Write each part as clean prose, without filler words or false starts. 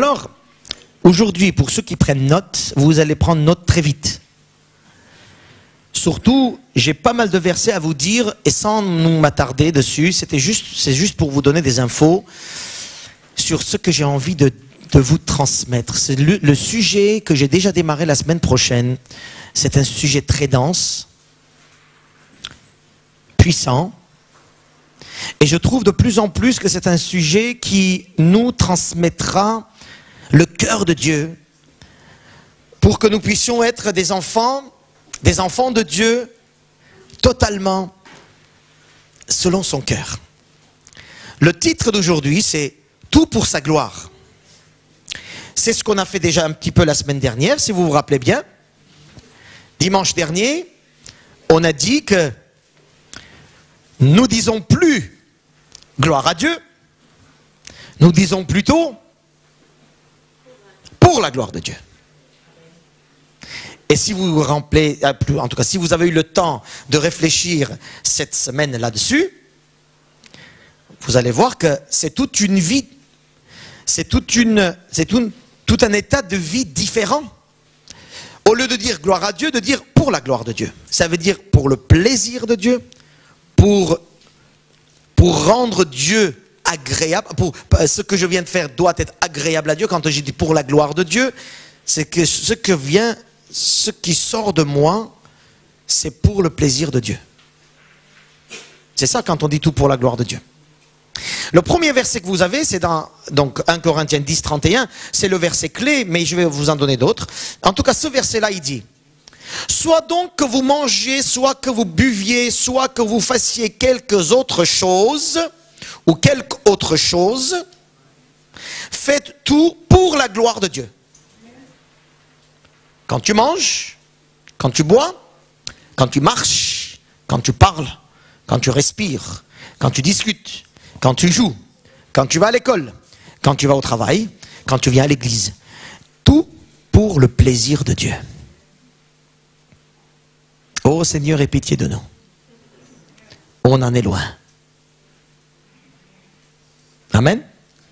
Alors, aujourd'hui, pour ceux qui prennent note, vous allez prendre note très vite. Surtout, j'ai pas mal de versets à vous dire, et sans nous m'attarder dessus, c'est juste pour vous donner des infos sur ce que j'ai envie de vous transmettre. C'est le sujet que j'ai déjà démarré la semaine prochaine. C'est un sujet très dense, puissant, et je trouve de plus en plus que c'est un sujet qui nous transmettra le cœur de Dieu pour que nous puissions être des enfants de Dieu totalement selon son cœur. Le titre d'aujourd'hui, c'est « Tout pour sa gloire ». C'est ce qu'on a fait déjà un petit peu la semaine dernière, si vous vous rappelez bien. Dimanche dernier, on a dit que nous disons plus « gloire à Dieu », nous disons plutôt « pour la gloire de Dieu ». Et si vous vous rappelez, en tout cas si vous avez eu le temps de réfléchir cette semaine là-dessus, vous allez voir que c'est toute une vie, c'est tout un état de vie différent. Au lieu de dire gloire à Dieu, de dire pour la gloire de Dieu. Ça veut dire pour le plaisir de Dieu, pour rendre Dieu agréable, ce que je viens de faire doit être agréable à Dieu. Quand je dis pour la gloire de Dieu, c'est que ce qui sort de moi, c'est pour le plaisir de Dieu. C'est ça quand on dit tout pour la gloire de Dieu. Le premier verset que vous avez, c'est dans donc 1 Corinthiens 10, 31, c'est le verset clé, mais je vais vous en donner d'autres. En tout cas, ce verset-là, il dit « Soit donc que vous mangiez, soit que vous buviez, soit que vous fassiez quelques autres choses, ou quelque autre chose, faites tout pour la gloire de Dieu. » Quand tu manges, quand tu bois, quand tu marches, quand tu parles, quand tu respires, quand tu discutes, quand tu joues, quand tu vas à l'école, quand tu vas au travail, quand tu viens à l'église. Tout pour le plaisir de Dieu. Ô Seigneur, aie pitié de nous. On en est loin. Amen.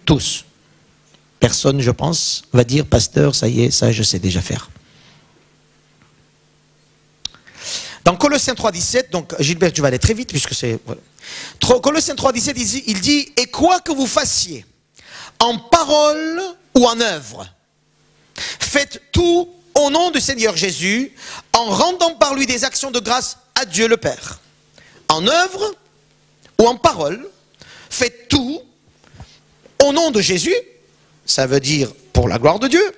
Tous. Personne, je pense, va dire, pasteur, ça y est, ça je sais déjà faire. Dans Colossiens 3,17, donc Gilbert, tu vas aller très vite puisque c'est... Voilà. Colossiens 3,17, il dit « Et quoi que vous fassiez, en parole ou en œuvre, faites tout au nom du Seigneur Jésus, en rendant par lui des actions de grâce à Dieu le Père. En œuvre ou en parole, faites tout au nom de Jésus, ça veut dire pour la gloire de Dieu.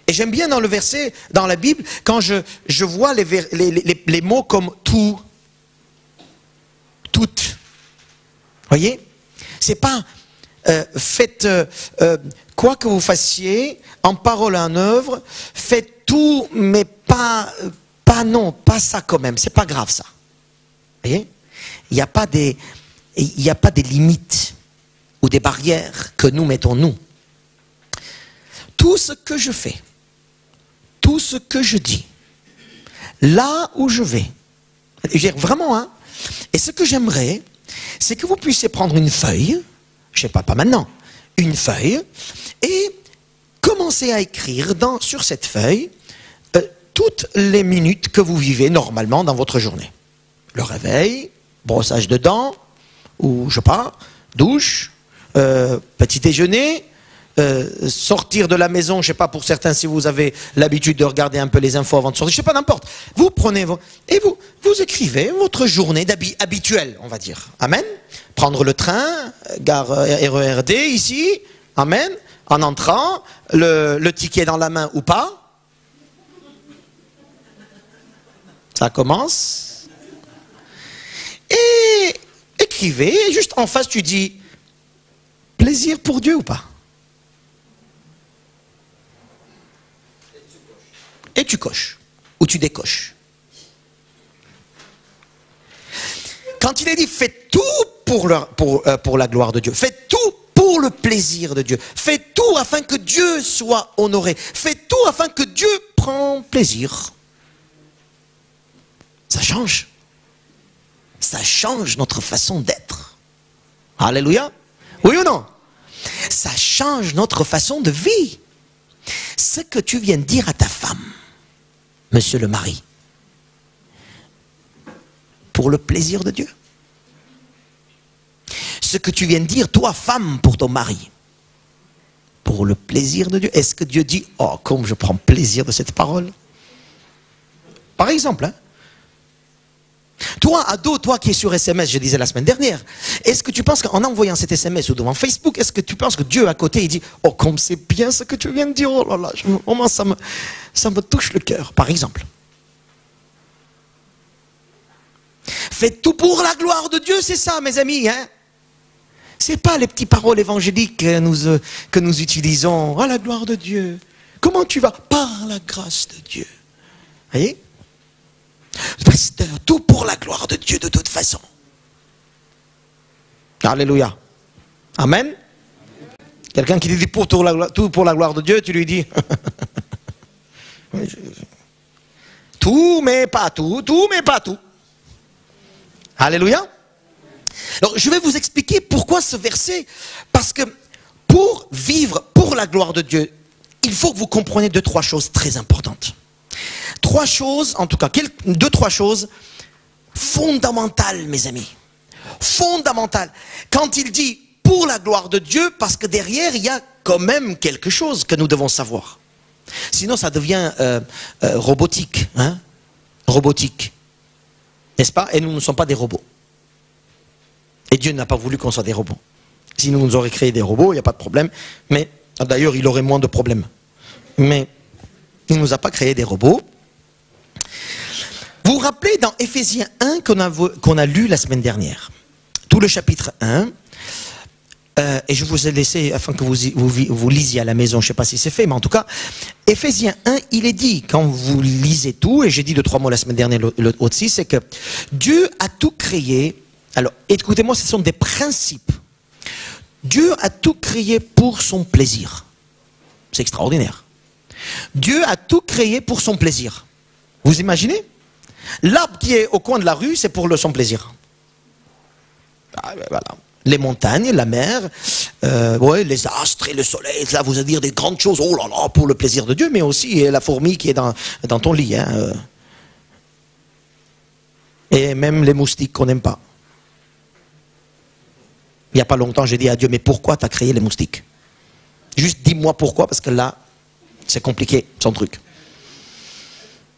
Et j'aime bien dans le verset, dans la Bible, quand je vois les mots comme tout, toutes. Voyez? C'est pas faites quoi que vous fassiez, en parole et en œuvre, faites tout, mais pas ça quand même. C'est pas grave ça. Voyez? Il n'y a pas des limites ou des barrières que nous mettons nous. Tout ce que je fais, tout ce que je dis, là où je vais, vraiment, hein, et ce que j'aimerais, c'est que vous puissiez prendre une feuille, je ne sais pas maintenant, une feuille, et commencer à écrire sur cette feuille toutes les minutes que vous vivez normalement dans votre journée. Le réveil, brossage de dents, ou je sais pas, douche, petit déjeuner, sortir de la maison, je sais pas pour certains si vous avez l'habitude de regarder un peu les infos avant de sortir, je sais pas, n'importe. Vous prenez et vous écrivez votre journée habituelle, on va dire. Amen. Prendre le train, gare RERD ici, amen. En entrant, le ticket dans la main ou pas. Ça commence. Et écrivez, et juste en face tu dis plaisir pour Dieu ou pas. Et tu coches, ou tu décoches. Quand il est dit, faites tout pour la gloire de Dieu, faites tout pour le plaisir de Dieu, faites tout afin que Dieu soit honoré, faites tout afin que Dieu prenne plaisir. Ça change. Ça change notre façon d'être. Alléluia. Oui ou non? Ça change notre façon de vivre. Ce que tu viens de dire à ta femme, monsieur le mari, pour le plaisir de Dieu. Ce que tu viens de dire, toi, femme, pour ton mari, pour le plaisir de Dieu. Est-ce que Dieu dit, oh, comme je prends plaisir de cette parole? Par exemple, hein? Toi, ado, toi qui es sur SMS, je disais la semaine dernière, est-ce que tu penses qu'en envoyant cet SMS ou devant Facebook, est-ce que tu penses que Dieu à côté, il dit, oh, comme c'est bien ce que tu viens de dire, oh là là, vraiment, ça me touche le cœur, par exemple. Faites tout pour la gloire de Dieu, c'est ça, mes amis, hein? C'est pas les petites paroles évangéliques que nous utilisons. Oh, la gloire de Dieu. Comment tu vas? Par la grâce de Dieu. Voyez? Pasteur, tout pour la gloire de Dieu de toute façon. Alléluia. Amen. Quelqu'un qui dit tout pour la gloire de Dieu, tu lui dis tout mais pas tout, tout mais pas tout. Alléluia. Alors je vais vous expliquer pourquoi ce verset, parce que pour vivre pour la gloire de Dieu, il faut que vous compreniez deux, trois choses très importantes. Trois choses, en tout cas, deux, trois choses fondamentales, mes amis. Fondamentales. Quand il dit pour la gloire de Dieu, parce que derrière, il y a quand même quelque chose que nous devons savoir. Sinon, ça devient robotique. Hein? Robotique. N'est-ce pas? Et nous ne sommes pas des robots. Et Dieu n'a pas voulu qu'on soit des robots. Si nous aurions créé des robots, il n'y a pas de problème. Mais d'ailleurs, il aurait moins de problèmes. Mais il ne nous a pas créé des robots. Vous vous rappelez dans Éphésiens 1 qu'on a lu la semaine dernière, tout le chapitre 1, et je vous ai laissé afin que vous lisiez à la maison, je ne sais pas si c'est fait, mais en tout cas, Éphésiens 1, il est dit, quand vous lisez tout, et j'ai dit 2-3 mots la semaine dernière aussi, c'est que Dieu a tout créé. Alors, écoutez-moi, ce sont des principes. Dieu a tout créé pour son plaisir. C'est extraordinaire. Dieu a tout créé pour son plaisir. Vous imaginez? L'arbre qui est au coin de la rue, c'est pour son plaisir. Ah, ben voilà. Les montagnes, la mer, ouais, les astres et le soleil, là vous allez dire des grandes choses, oh là là, pour le plaisir de Dieu, mais aussi la fourmi qui est dans ton lit. Hein, et même les moustiques qu'on n'aime pas. Il n'y a pas longtemps, j'ai dit à Dieu, mais pourquoi tu as créé les moustiques? Juste dis-moi pourquoi, parce que là, c'est compliqué, son truc.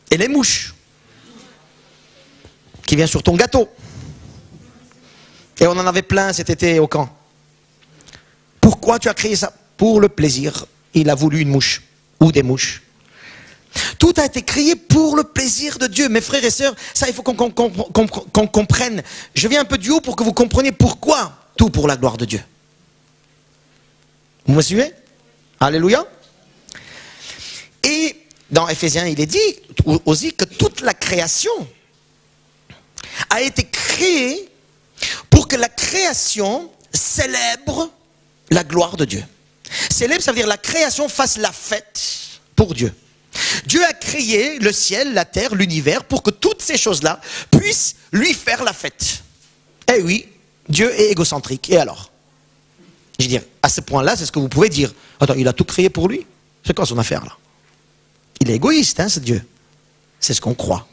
Et les mouches, qui viennent sur ton gâteau. Et on en avait plein cet été au camp. Pourquoi tu as créé ça? Pour le plaisir. Il a voulu une mouche, ou des mouches. Tout a été créé pour le plaisir de Dieu. Mes frères et sœurs, ça il faut qu'on comprenne. Je viens un peu du haut pour que vous compreniez pourquoi tout pour la gloire de Dieu. Vous me suivez? Alléluia. Et dans Éphésiens, il est dit aussi que toute la création a été créée pour que la création célèbre la gloire de Dieu. Célèbre, ça veut dire la création fasse la fête pour Dieu. Dieu a créé le ciel, la terre, l'univers pour que toutes ces choses-là puissent lui faire la fête. Eh oui, Dieu est égocentrique. Et alors? Je veux dire, à ce point-là, c'est ce que vous pouvez dire. Attends, il a tout créé pour lui? C'est quoi son affaire là? Il est égoïste, hein, ce Dieu. C'est ce qu'on croit.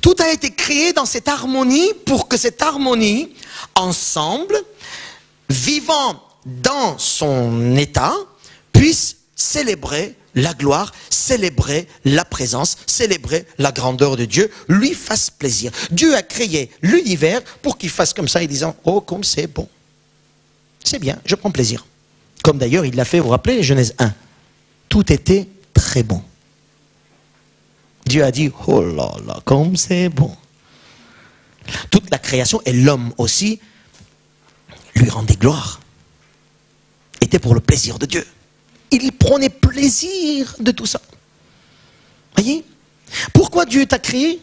Tout a été créé dans cette harmonie pour que cette harmonie, ensemble, vivant dans son état, puisse célébrer la gloire, célébrer la présence, célébrer la grandeur de Dieu, lui fasse plaisir. Dieu a créé l'univers pour qu'il fasse comme ça en disant, oh comme c'est bon. C'est bien, je prends plaisir. Comme d'ailleurs il l'a fait, vous vous rappelez, Genèse 1. Tout était très bon. Dieu a dit, oh là là, comme c'est bon. Toute la création et l'homme aussi lui rendait gloire. Était pour le plaisir de Dieu. Il prenait plaisir de tout ça. Voyez? Pourquoi Dieu t'a créé?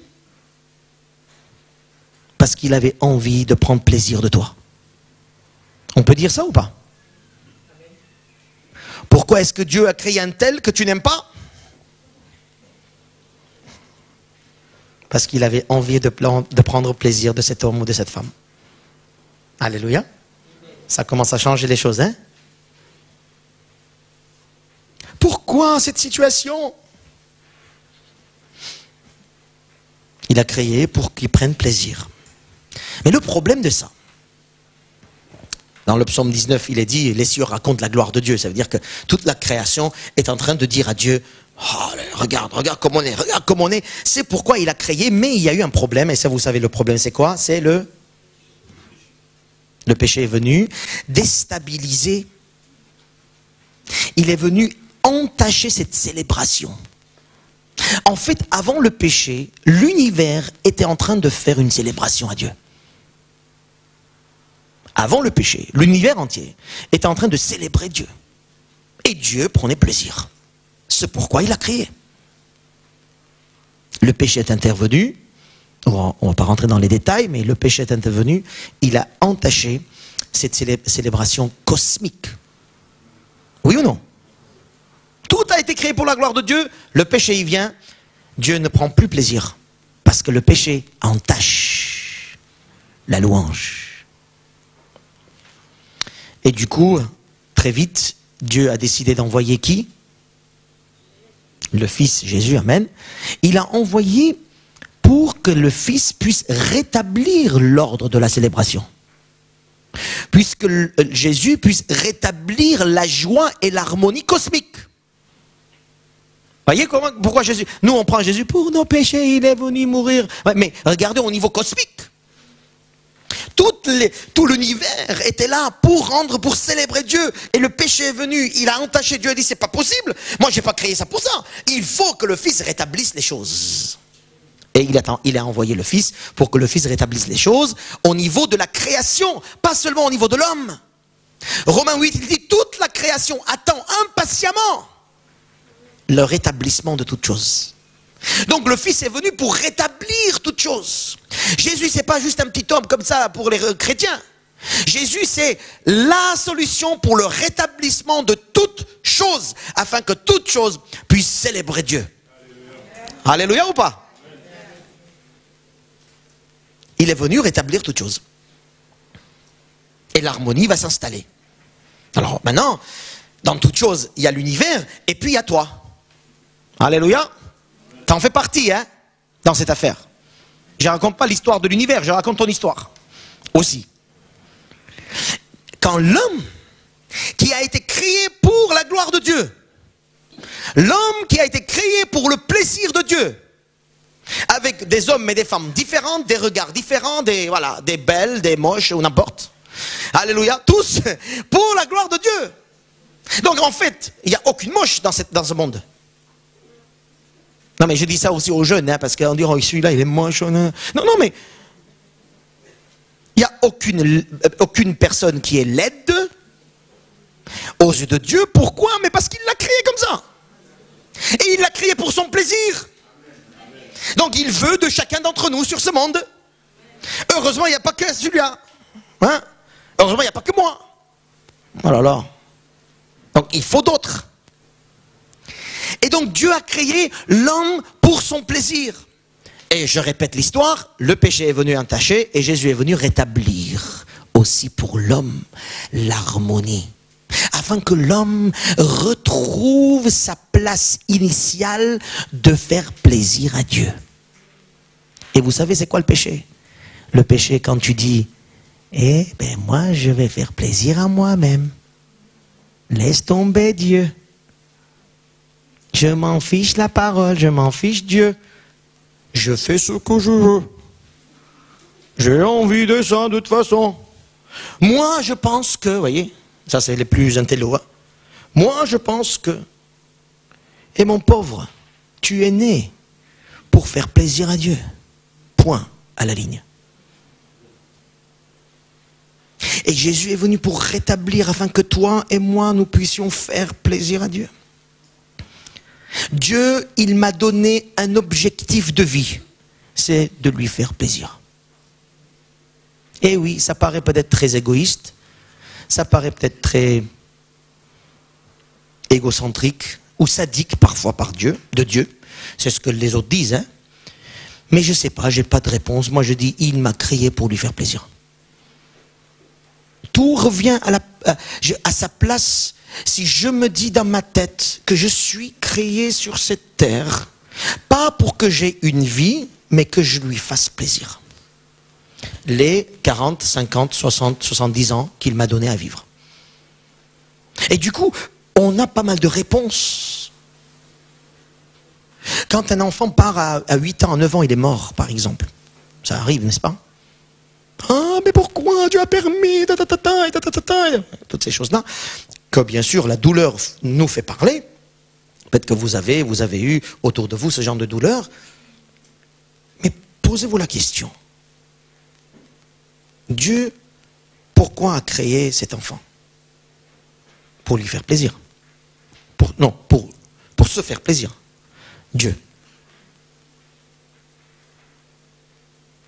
Parce qu'il avait envie de prendre plaisir de toi. On peut dire ça ou pas? Pourquoi est-ce que Dieu a créé un tel que tu n'aimes pas? Parce qu'il avait envie de prendre plaisir de cet homme ou de cette femme. Alléluia. Ça commence à changer les choses, hein? Pourquoi cette situation? Il a créé pour qu'ils prennent plaisir. Mais le problème de ça, dans le psaume 19, il est dit, les cieux racontent la gloire de Dieu. Ça veut dire que toute la création est en train de dire à Dieu, oh, regarde comme on est, regarde comme on est. C'est pourquoi il a créé, mais il y a eu un problème. Et ça, vous savez, le problème, c'est quoi? C'est le péché est venu déstabiliser. Il est venu entacher cette célébration. En fait, avant le péché, l'univers était en train de faire une célébration à Dieu. Avant le péché, l'univers entier était en train de célébrer Dieu. Et Dieu prenait plaisir. C'est pourquoi il a créé. Le péché est intervenu. On ne va pas rentrer dans les détails, mais le péché est intervenu. Il a entaché cette célébration cosmique. Oui ou non? Tout a été créé pour la gloire de Dieu. Le péché y vient. Dieu ne prend plus plaisir. Parce que le péché entache la louange. Et du coup, très vite, Dieu a décidé d'envoyer qui? Le Fils Jésus, amen. Il a envoyé pour que le Fils puisse rétablir l'ordre de la célébration. Puisque Jésus puisse rétablir la joie et l'harmonie cosmique. Voyez pourquoi Jésus... Nous, on prend Jésus pour nos péchés, il est venu mourir. Mais regardez au niveau cosmique. Tout l'univers était là pour célébrer Dieu. Et le péché est venu, il a entaché Dieu et dit, c'est pas possible. Moi, j'ai pas créé ça pour ça. Il faut que le Fils rétablisse les choses. Et il a envoyé le Fils pour que le Fils rétablisse les choses au niveau de la création, pas seulement au niveau de l'homme. Romains 8, il dit, toute la création attend impatiemment le rétablissement de toutes choses. Donc le Fils est venu pour rétablir toutes choses. Jésus, c'est pas juste un petit homme comme ça pour les chrétiens. Jésus, c'est la solution pour le rétablissement de toutes choses, afin que toutes choses puissent célébrer Dieu. Alléluia, ou pas? Il est venu rétablir toutes choses. Et l'harmonie va s'installer. Alors maintenant, dans toutes choses, il y a l'univers et puis il y a toi. Alléluia. T'en fais partie, hein, dans cette affaire. Je ne raconte pas l'histoire de l'univers, je raconte ton histoire aussi. Quand l'homme qui a été créé pour la gloire de Dieu, l'homme qui a été créé pour le plaisir de Dieu, avec des hommes et des femmes différentes, des regards différents, des belles, des moches ou n'importe. Alléluia, tous pour la gloire de Dieu. Donc en fait, il n'y a aucune moche dans ce monde. Non mais je dis ça aussi aux jeunes, hein, parce qu'on dit, oh celui-là il est moche. Non, non mais, il n'y a aucune personne qui est laide aux yeux de Dieu. Pourquoi? Mais parce qu'il l'a créé comme ça. Et il l'a créé pour son plaisir. Donc il veut de chacun d'entre nous sur ce monde. Heureusement il n'y a pas que celui-là. Hein? Heureusement il n'y a pas que moi. Oh là là. Donc il faut d'autres. Et donc Dieu a créé l'homme pour son plaisir. Et je répète l'histoire, le péché est venu entacher et Jésus est venu rétablir aussi pour l'homme l'harmonie. Afin que l'homme retrouve sa place initiale de faire plaisir à Dieu. Et vous savez c'est quoi le péché? Le péché quand tu dis, eh ben moi je vais faire plaisir à moi-même. Laisse tomber Dieu. Je m'en fiche la parole, je m'en fiche Dieu. Je fais ce que je veux. J'ai envie de ça de toute façon. Moi je pense que, vous voyez, ça c'est les plus intello. Hein? Moi je pense que, et mon pauvre, tu es né pour faire plaisir à Dieu. Point à la ligne. Et Jésus est venu pour rétablir afin que toi et moi nous puissions faire plaisir à Dieu. Dieu, il m'a donné un objectif de vie, c'est de lui faire plaisir. Et oui, ça paraît peut-être très égoïste, ça paraît peut-être très égocentrique ou sadique parfois de Dieu, c'est ce que les autres disent, hein. Mais je ne sais pas, je n'ai pas de réponse. Moi je dis, il m'a créé pour lui faire plaisir. Tout revient à sa place. Si je me dis dans ma tête que je suis créé sur cette terre, pas pour que j'ai une vie, mais que je lui fasse plaisir. Les 40, 50, 60, 70 ans qu'il m'a donné à vivre. Et du coup, on a pas mal de réponses. Quand un enfant part à 8 ans, à 9 ans, il est mort, par exemple. Ça arrive, n'est-ce pas? Ah, mais pourquoi Dieu a permis toutes ces choses-là. Que bien sûr, la douleur nous fait parler. Peut-être que vous avez eu autour de vous ce genre de douleur. Mais posez-vous la question. Dieu, pourquoi a créé cet enfant? Pour lui faire plaisir. Pour se faire plaisir. Dieu.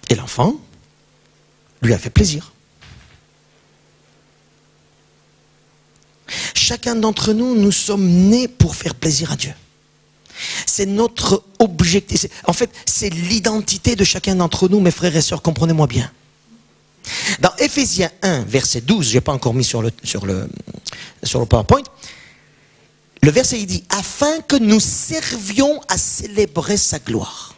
Et l'enfant lui a fait plaisir. Chacun d'entre nous, nous sommes nés pour faire plaisir à Dieu. C'est notre objectif. En fait, c'est l'identité de chacun d'entre nous, mes frères et sœurs, comprenez-moi bien. Dans Éphésiens 1, verset 12, je n'ai pas encore mis sur le PowerPoint, le verset il dit, afin que nous servions à célébrer sa gloire.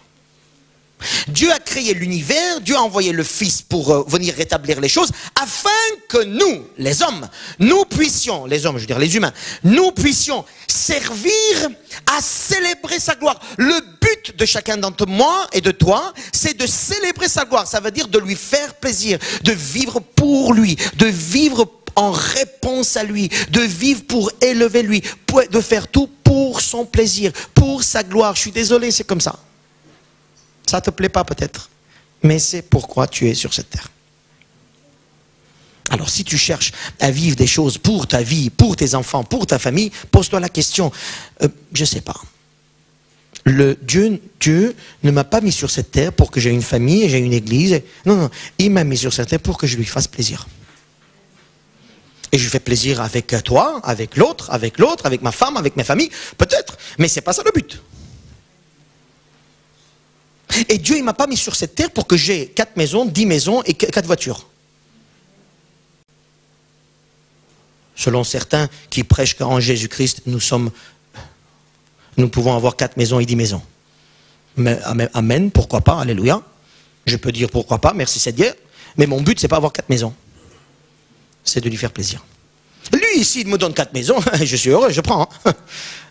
Dieu a créé l'univers, Dieu a envoyé le Fils pour venir rétablir les choses, afin que nous, les hommes, nous puissions, les hommes, je veux dire les humains, nous puissions servir à célébrer sa gloire. Le but de chacun d'entre moi et de toi, c'est de célébrer sa gloire. Ça veut dire de lui faire plaisir, de vivre pour lui, de vivre en réponse à lui, de vivre pour élever lui, de faire tout pour son plaisir, pour sa gloire. Je suis désolé, c'est comme ça. Ça ne te plaît pas peut-être, mais c'est pourquoi tu es sur cette terre. Alors si tu cherches à vivre des choses pour ta vie, pour tes enfants, pour ta famille, pose-toi la question, je ne sais pas. Dieu ne m'a pas mis sur cette terre pour que j'ai une famille et j'ai une église. Non, non, il m'a mis sur cette terre pour que je lui fasse plaisir. Et je lui fais plaisir avec toi, avec l'autre, avec ma femme, avec mes familles, peut-être, mais ce n'est pas ça le but. Et Dieu, il ne m'a pas mis sur cette terre pour que j'ai 4 maisons, 10 maisons et 4 voitures. Selon certains qui prêchent qu'en Jésus-Christ, nous pouvons avoir 4 maisons et 10 maisons. Mais, amen, pourquoi pas, alléluia. Je peux dire pourquoi pas, merci Seigneur. Mais mon but, ce n'est pas avoir 4 maisons. C'est de lui faire plaisir. Lui, ici, il me donne 4 maisons, je suis heureux, je prends. Hein.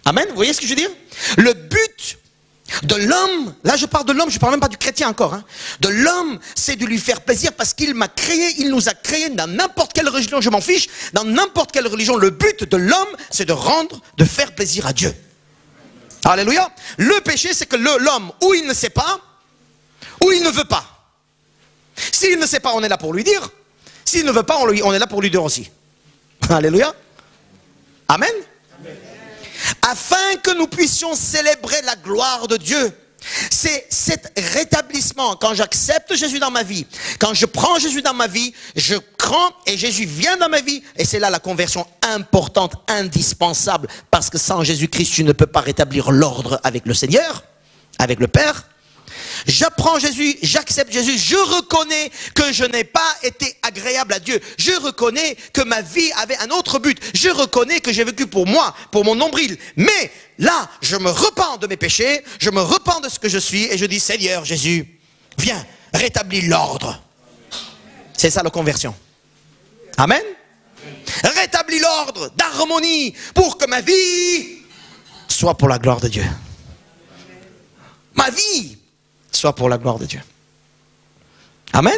Amen, vous voyez ce que je veux dire? Le but de l'homme, là je parle de l'homme, je ne parle même pas du chrétien encore, hein. De l'homme, c'est de lui faire plaisir parce qu'il m'a créé, il nous a créés dans n'importe quelle religion, je m'en fiche, dans n'importe quelle religion, le but de l'homme, c'est de faire plaisir à Dieu. Alléluia. Le péché, c'est que l'homme, ou il ne sait pas, ou il ne veut pas. S'il ne sait pas, on est là pour lui dire. S'il ne veut pas, on est là pour lui dire aussi. Alléluia. Amen. Afin que nous puissions célébrer la gloire de Dieu. C'est cet rétablissement. Quand j'accepte Jésus dans ma vie, quand je prends Jésus dans ma vie, je crois et Jésus vient dans ma vie. Et c'est là la conversion importante, indispensable. Parce que sans Jésus-Christ, tu ne peux pas rétablir l'ordre avec le Seigneur, avec le Père. J'apprends Jésus, j'accepte Jésus, je reconnais que je n'ai pas été agréable à Dieu. Je reconnais que ma vie avait un autre but. Je reconnais que j'ai vécu pour moi, pour mon nombril. Mais là, je me repens de mes péchés, je me repens de ce que je suis et je dis, Seigneur Jésus, viens, rétablis l'ordre. C'est ça la conversion. Amen. Rétablis l'ordre d'harmonie pour que ma vie soit pour la gloire de Dieu. Ma vie soit pour la gloire de Dieu. Amen.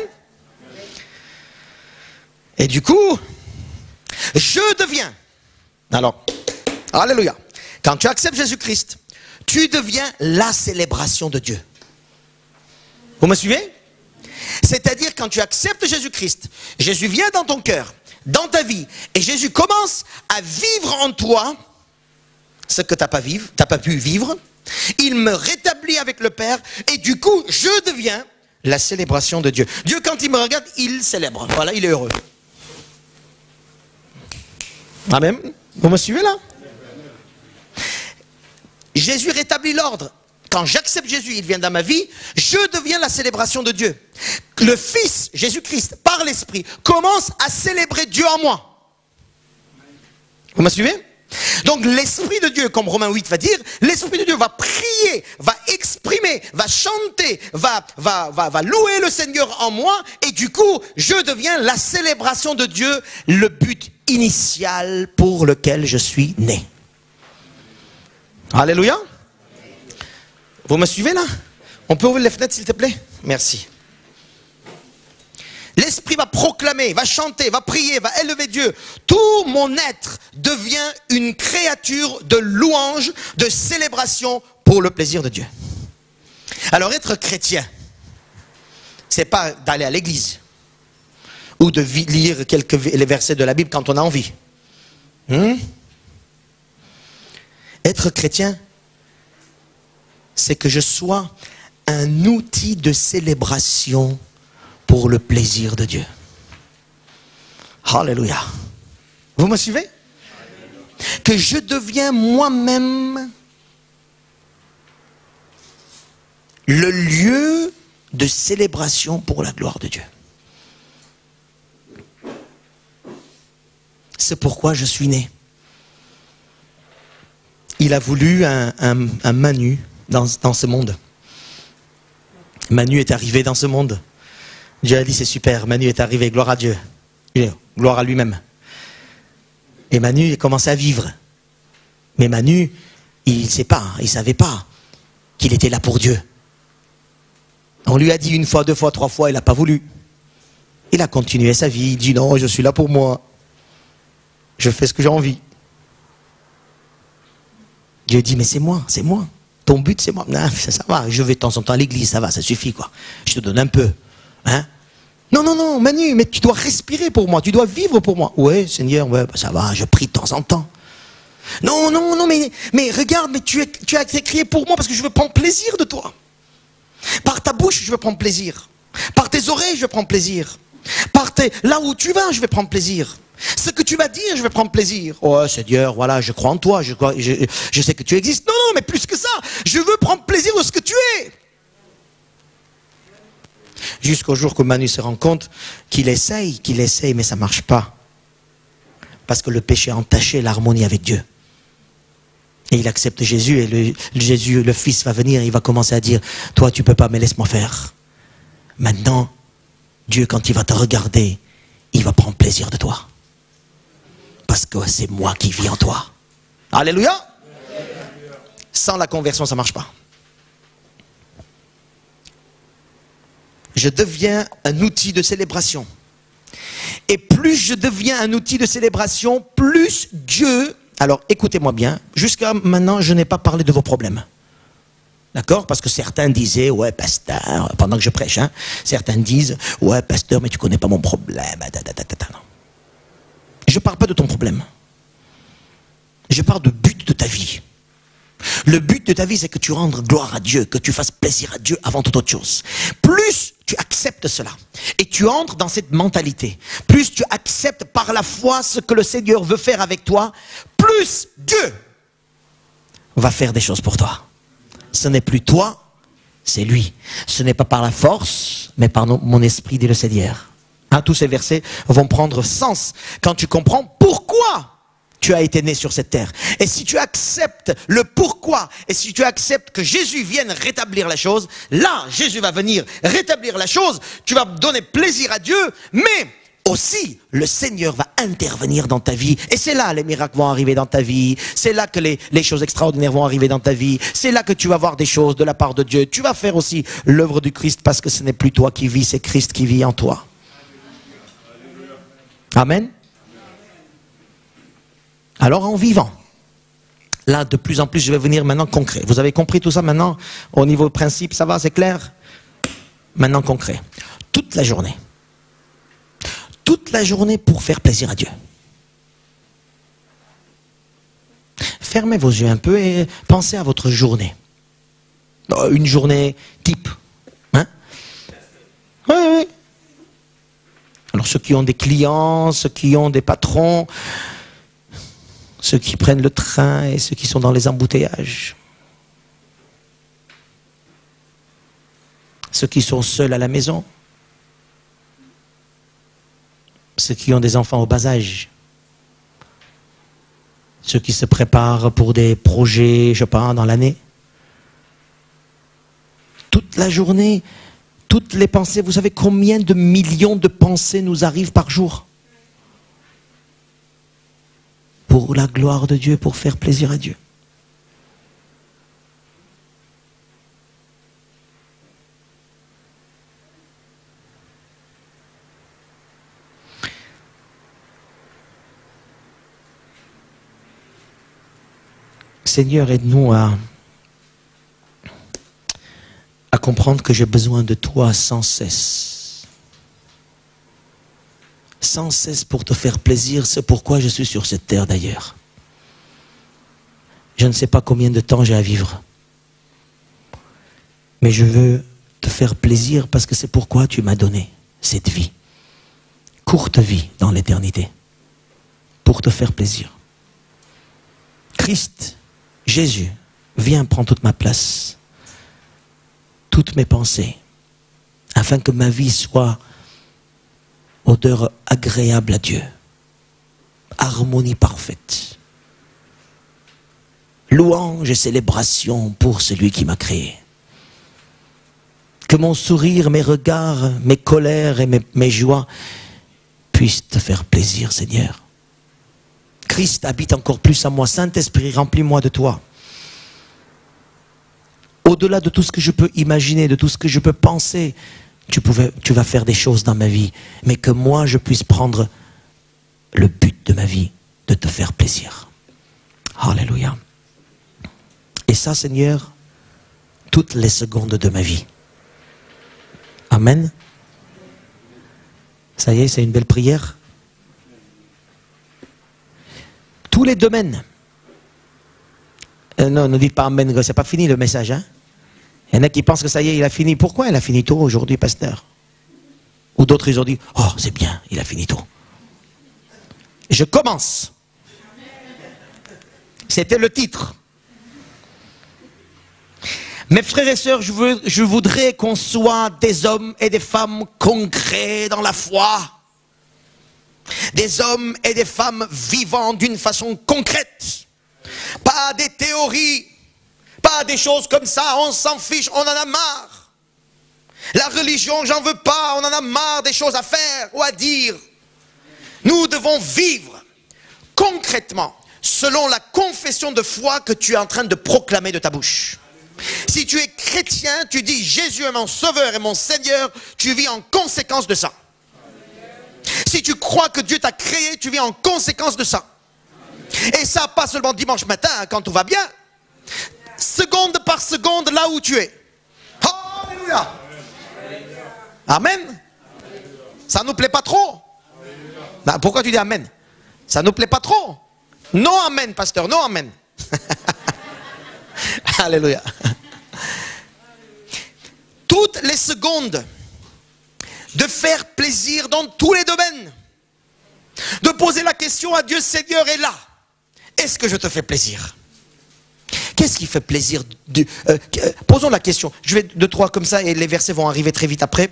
Et du coup, je deviens. Alors, alléluia. Quand tu acceptes Jésus-Christ, tu deviens la célébration de Dieu. Vous me suivez? C'est-à-dire quand tu acceptes Jésus-Christ, Jésus vient dans ton cœur, dans ta vie, et Jésus commence à vivre en toi ce que tu n'as pas pu vivre. Il me rétablit avec le Père et du coup, je deviens la célébration de Dieu. Dieu, quand il me regarde, il célèbre. Voilà, il est heureux. Amen. Vous me suivez là? Jésus rétablit l'ordre. Quand j'accepte Jésus, il vient dans ma vie, je deviens la célébration de Dieu. le Fils, Jésus-Christ, par l'Esprit, commence à célébrer Dieu en moi. Vous me suivez? Donc l'Esprit de Dieu, comme Romains 8 va dire, l'Esprit de Dieu va prier, va exprimer, va chanter, va louer le Seigneur en moi, et du coup, je deviens la célébration de Dieu, le but initial pour lequel je suis né. Alléluia. Vous me suivez là? On peut ouvrir les fenêtres s'il te plaît? Merci. L'Esprit va proclamer, va chanter, va prier, va élever Dieu. Tout mon être devient une créature de louange, de célébration pour le plaisir de Dieu. Alors être chrétien, c'est pas d'aller à l'église ou de lire les versets de la Bible quand on a envie. Être chrétien, c'est que je sois un outil de célébration pour le plaisir de Dieu. Alléluia. Vous me suivez? Que je deviens moi-même le lieu de célébration pour la gloire de Dieu. C'est pourquoi je suis né. Il a voulu un Manu dans ce monde. Manu est arrivé dans ce monde. Dieu a dit c'est super, Manu est arrivé, gloire à Dieu, gloire à lui-même. Et Manu a commencé à vivre. Mais Manu, il ne savait pas qu'il était là pour Dieu. On lui a dit une fois, deux fois, trois fois, il n'a pas voulu. Il a continué sa vie, il dit non, je suis là pour moi. Je fais ce que j'ai envie. Dieu dit mais c'est moi. Ton but c'est moi. Non, ça va, je vais de temps en temps à l'église, ça va, ça suffit quoi. Je te donne un peu. Hein? Non, Manu, mais tu dois respirer pour moi, tu dois vivre pour moi. Ouais, Seigneur, ouais, bah ça va, je prie de temps en temps. Non, mais regarde, mais tu as été créé pour moi parce que je veux prendre plaisir de toi. Par ta bouche, je veux prendre plaisir. Par tes oreilles, je veux prendre plaisir. Là où tu vas, je vais prendre plaisir. Ce que tu vas dire, je vais prendre plaisir. Oh Seigneur, voilà, je crois en toi, je sais que tu existes. Non, mais plus que ça, je veux prendre plaisir de ce que tu es. Jusqu'au jour que Manu se rend compte qu'il essaye, mais ça ne marche pas. Parce que le péché a entaché l'harmonie avec Dieu. Et il accepte Jésus, et Jésus, le Fils, va venir, et il va commencer à dire, toi tu ne peux pas, mais laisse-moi faire. Maintenant, Dieu, quand il va te regarder, il va prendre plaisir de toi. Parce que c'est moi qui vis en toi. Alléluia. Sans la conversion, ça ne marche pas. Je deviens un outil de célébration. Et plus je deviens un outil de célébration, plus Dieu... Alors écoutez-moi bien, jusqu'à maintenant, je n'ai pas parlé de vos problèmes. D'accord? Parce que certains disaient, ouais, pasteur, pendant que je prêche, hein, certains disent, ouais, pasteur, mais tu ne connais pas mon problème. Non. Je ne parle pas de ton problème. Je parle du but de ta vie. Le but de ta vie, c'est que tu rendes gloire à Dieu, que tu fasses plaisir à Dieu avant toute autre chose. Plus tu acceptes cela, et tu entres dans cette mentalité, plus tu acceptes par la foi ce que le Seigneur veut faire avec toi, plus Dieu va faire des choses pour toi. Ce n'est plus toi, c'est lui. Ce n'est pas par la force, mais par mon esprit, dit le Seigneur. Hein, tous ces versets vont prendre sens quand tu comprends pourquoi tu as été né sur cette terre. Et si tu acceptes le pourquoi, et si tu acceptes que Jésus vienne rétablir la chose, là, Jésus va venir rétablir la chose, tu vas donner plaisir à Dieu, mais aussi, le Seigneur va intervenir dans ta vie. Et c'est là les miracles vont arriver dans ta vie. C'est là que les choses extraordinaires vont arriver dans ta vie. C'est là que tu vas voir des choses de la part de Dieu. Tu vas faire aussi l'œuvre du Christ parce que ce n'est plus toi qui vis, c'est Christ qui vit en toi. Amen. Alors en vivant, là de plus en plus je vais venir maintenant concret. Vous avez compris tout ça maintenant? Au niveau principe, ça va, c'est clair? Maintenant concret. Toute la journée pour faire plaisir à Dieu. Fermez vos yeux un peu et pensez à votre journée. Une journée type. Hein? Oui. Alors ceux qui ont des clients, ceux qui ont des patrons, ceux qui prennent le train et ceux qui sont dans les embouteillages. Ceux qui sont seuls à la maison. ceux qui ont des enfants au bas âge, ceux qui se préparent pour des projets, je sais pas, dans l'année. Toute la journée, toutes les pensées, vous savez combien de millions de pensées nous arrivent par jour? Pour la gloire de Dieu, pour faire plaisir à Dieu. Seigneur, aide-nous à comprendre que j'ai besoin de toi sans cesse. Sans cesse pour te faire plaisir, c'est pourquoi je suis sur cette terre d'ailleurs. Je ne sais pas combien de temps j'ai à vivre. Mais je veux te faire plaisir parce que c'est pourquoi tu m'as donné cette vie. Courte vie dans l'éternité. Pour te faire plaisir. Christ, Jésus, viens prendre toute ma place, toutes mes pensées, afin que ma vie soit odeur agréable à Dieu, harmonie parfaite, louange et célébration pour celui qui m'a créé. Que mon sourire, mes regards, mes colères et mes joies puissent te faire plaisir, Seigneur. Christ habite encore plus en moi. Saint-Esprit, remplis-moi de toi. Au-delà de tout ce que je peux imaginer, de tout ce que je peux penser, tu vas faire des choses dans ma vie. Mais que moi, je puisse prendre le but de ma vie, de te faire plaisir. Alléluia. Et ça, Seigneur, toutes les secondes de ma vie. Amen. Ça y est, c'est une belle prière. Tous les domaines. Non, ne dites pas amen, c'est pas fini le message. Hein? Il y en a qui pensent que ça y est, il a fini. Pourquoi il a fini tôt aujourd'hui, pasteur? Ou d'autres, ils ont dit, oh, c'est bien, il a fini tôt. Je commence. C'était le titre. Mes frères et sœurs, je voudrais qu'on soit des hommes et des femmes concrets dans la foi. Des hommes et des femmes vivant d'une façon concrète. Pas des théories, pas des choses comme ça, on s'en fiche, on en a marre. La religion, j'en veux pas, on en a marre des choses à faire ou à dire. Nous devons vivre concrètement, selon la confession de foi que tu es en train de proclamer de ta bouche. Si tu es chrétien, tu dis Jésus est mon sauveur et mon Seigneur, tu vis en conséquence de ça. Si tu crois que Dieu t'a créé, tu vis en conséquence de ça. Et ça, pas seulement dimanche matin, hein, quand tout va bien. Seconde par seconde, là où tu es. Alléluia. Amen. Ça ne nous plaît pas trop. Ben, pourquoi tu dis amen? Ça ne nous plaît pas trop. Non amen, pasteur, non amen. Alléluia. Toutes les secondes, de faire plaisir dans tous les domaines. De poser la question à Dieu, Seigneur est là. Est-ce que je te fais plaisir? Qu'est-ce qui fait plaisir? Posons la question. Je vais 2, 3 comme ça et les versets vont arriver très vite après.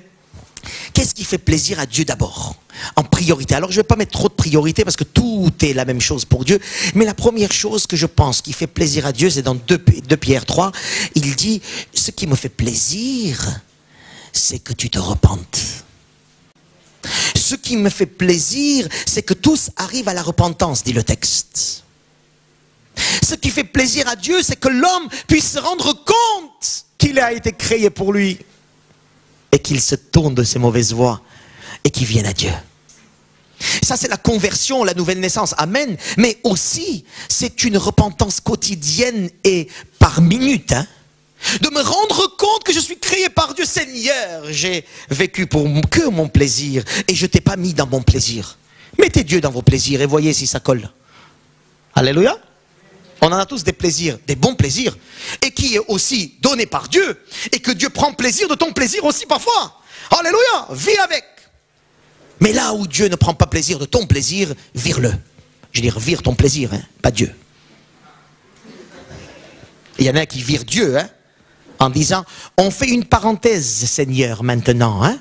Qu'est-ce qui fait plaisir à Dieu d'abord? En priorité. Alors je ne vais pas mettre trop de priorité parce que tout est la même chose pour Dieu. Mais la première chose que je pense qui fait plaisir à Dieu, c'est dans 2 Pierre 3. Il dit, ce qui me fait plaisir, c'est que tu te repentes. Ce qui me fait plaisir, c'est que tous arrivent à la repentance, dit le texte. Ce qui fait plaisir à Dieu, c'est que l'homme puisse se rendre compte qu'il a été créé pour lui et qu'il se tourne de ses mauvaises voies et qu'il vienne à Dieu. Ça, c'est la conversion, la nouvelle naissance. Amen. Mais aussi, c'est une repentance quotidienne et par minute. Hein? De me rendre compte que je suis créé par Dieu. Seigneur, j'ai vécu pour que mon plaisir et je ne t'ai pas mis dans mon plaisir. Mettez Dieu dans vos plaisirs et voyez si ça colle. Alléluia. On en a tous des plaisirs, des bons plaisirs, et qui est aussi donné par Dieu, et que Dieu prend plaisir de ton plaisir aussi parfois. Alléluia, vis avec. Mais là où Dieu ne prend pas plaisir de ton plaisir, vire-le. Je veux dire, vire ton plaisir, hein, pas Dieu. Il y en a qui virent Dieu, hein, en disant, on fait une parenthèse, Seigneur, maintenant. Hein,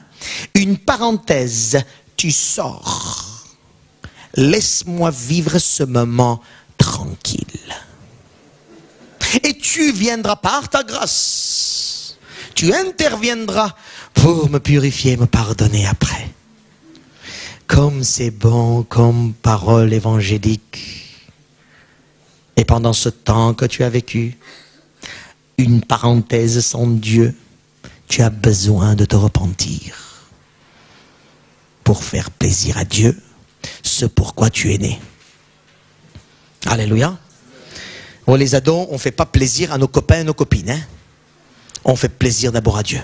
une parenthèse, tu sors. laisse-moi vivre ce moment tranquille. Et tu viendras par ta grâce. Tu interviendras pour me purifier, me pardonner après. Comme c'est bon, comme parole évangélique. Et pendant ce temps que tu as vécu, une parenthèse sans Dieu, tu as besoin de te repentir pour faire plaisir à Dieu, ce pourquoi tu es né. Alléluia. Oh, les ados, on ne fait pas plaisir à nos copains et nos copines. Hein? On fait plaisir d'abord à Dieu.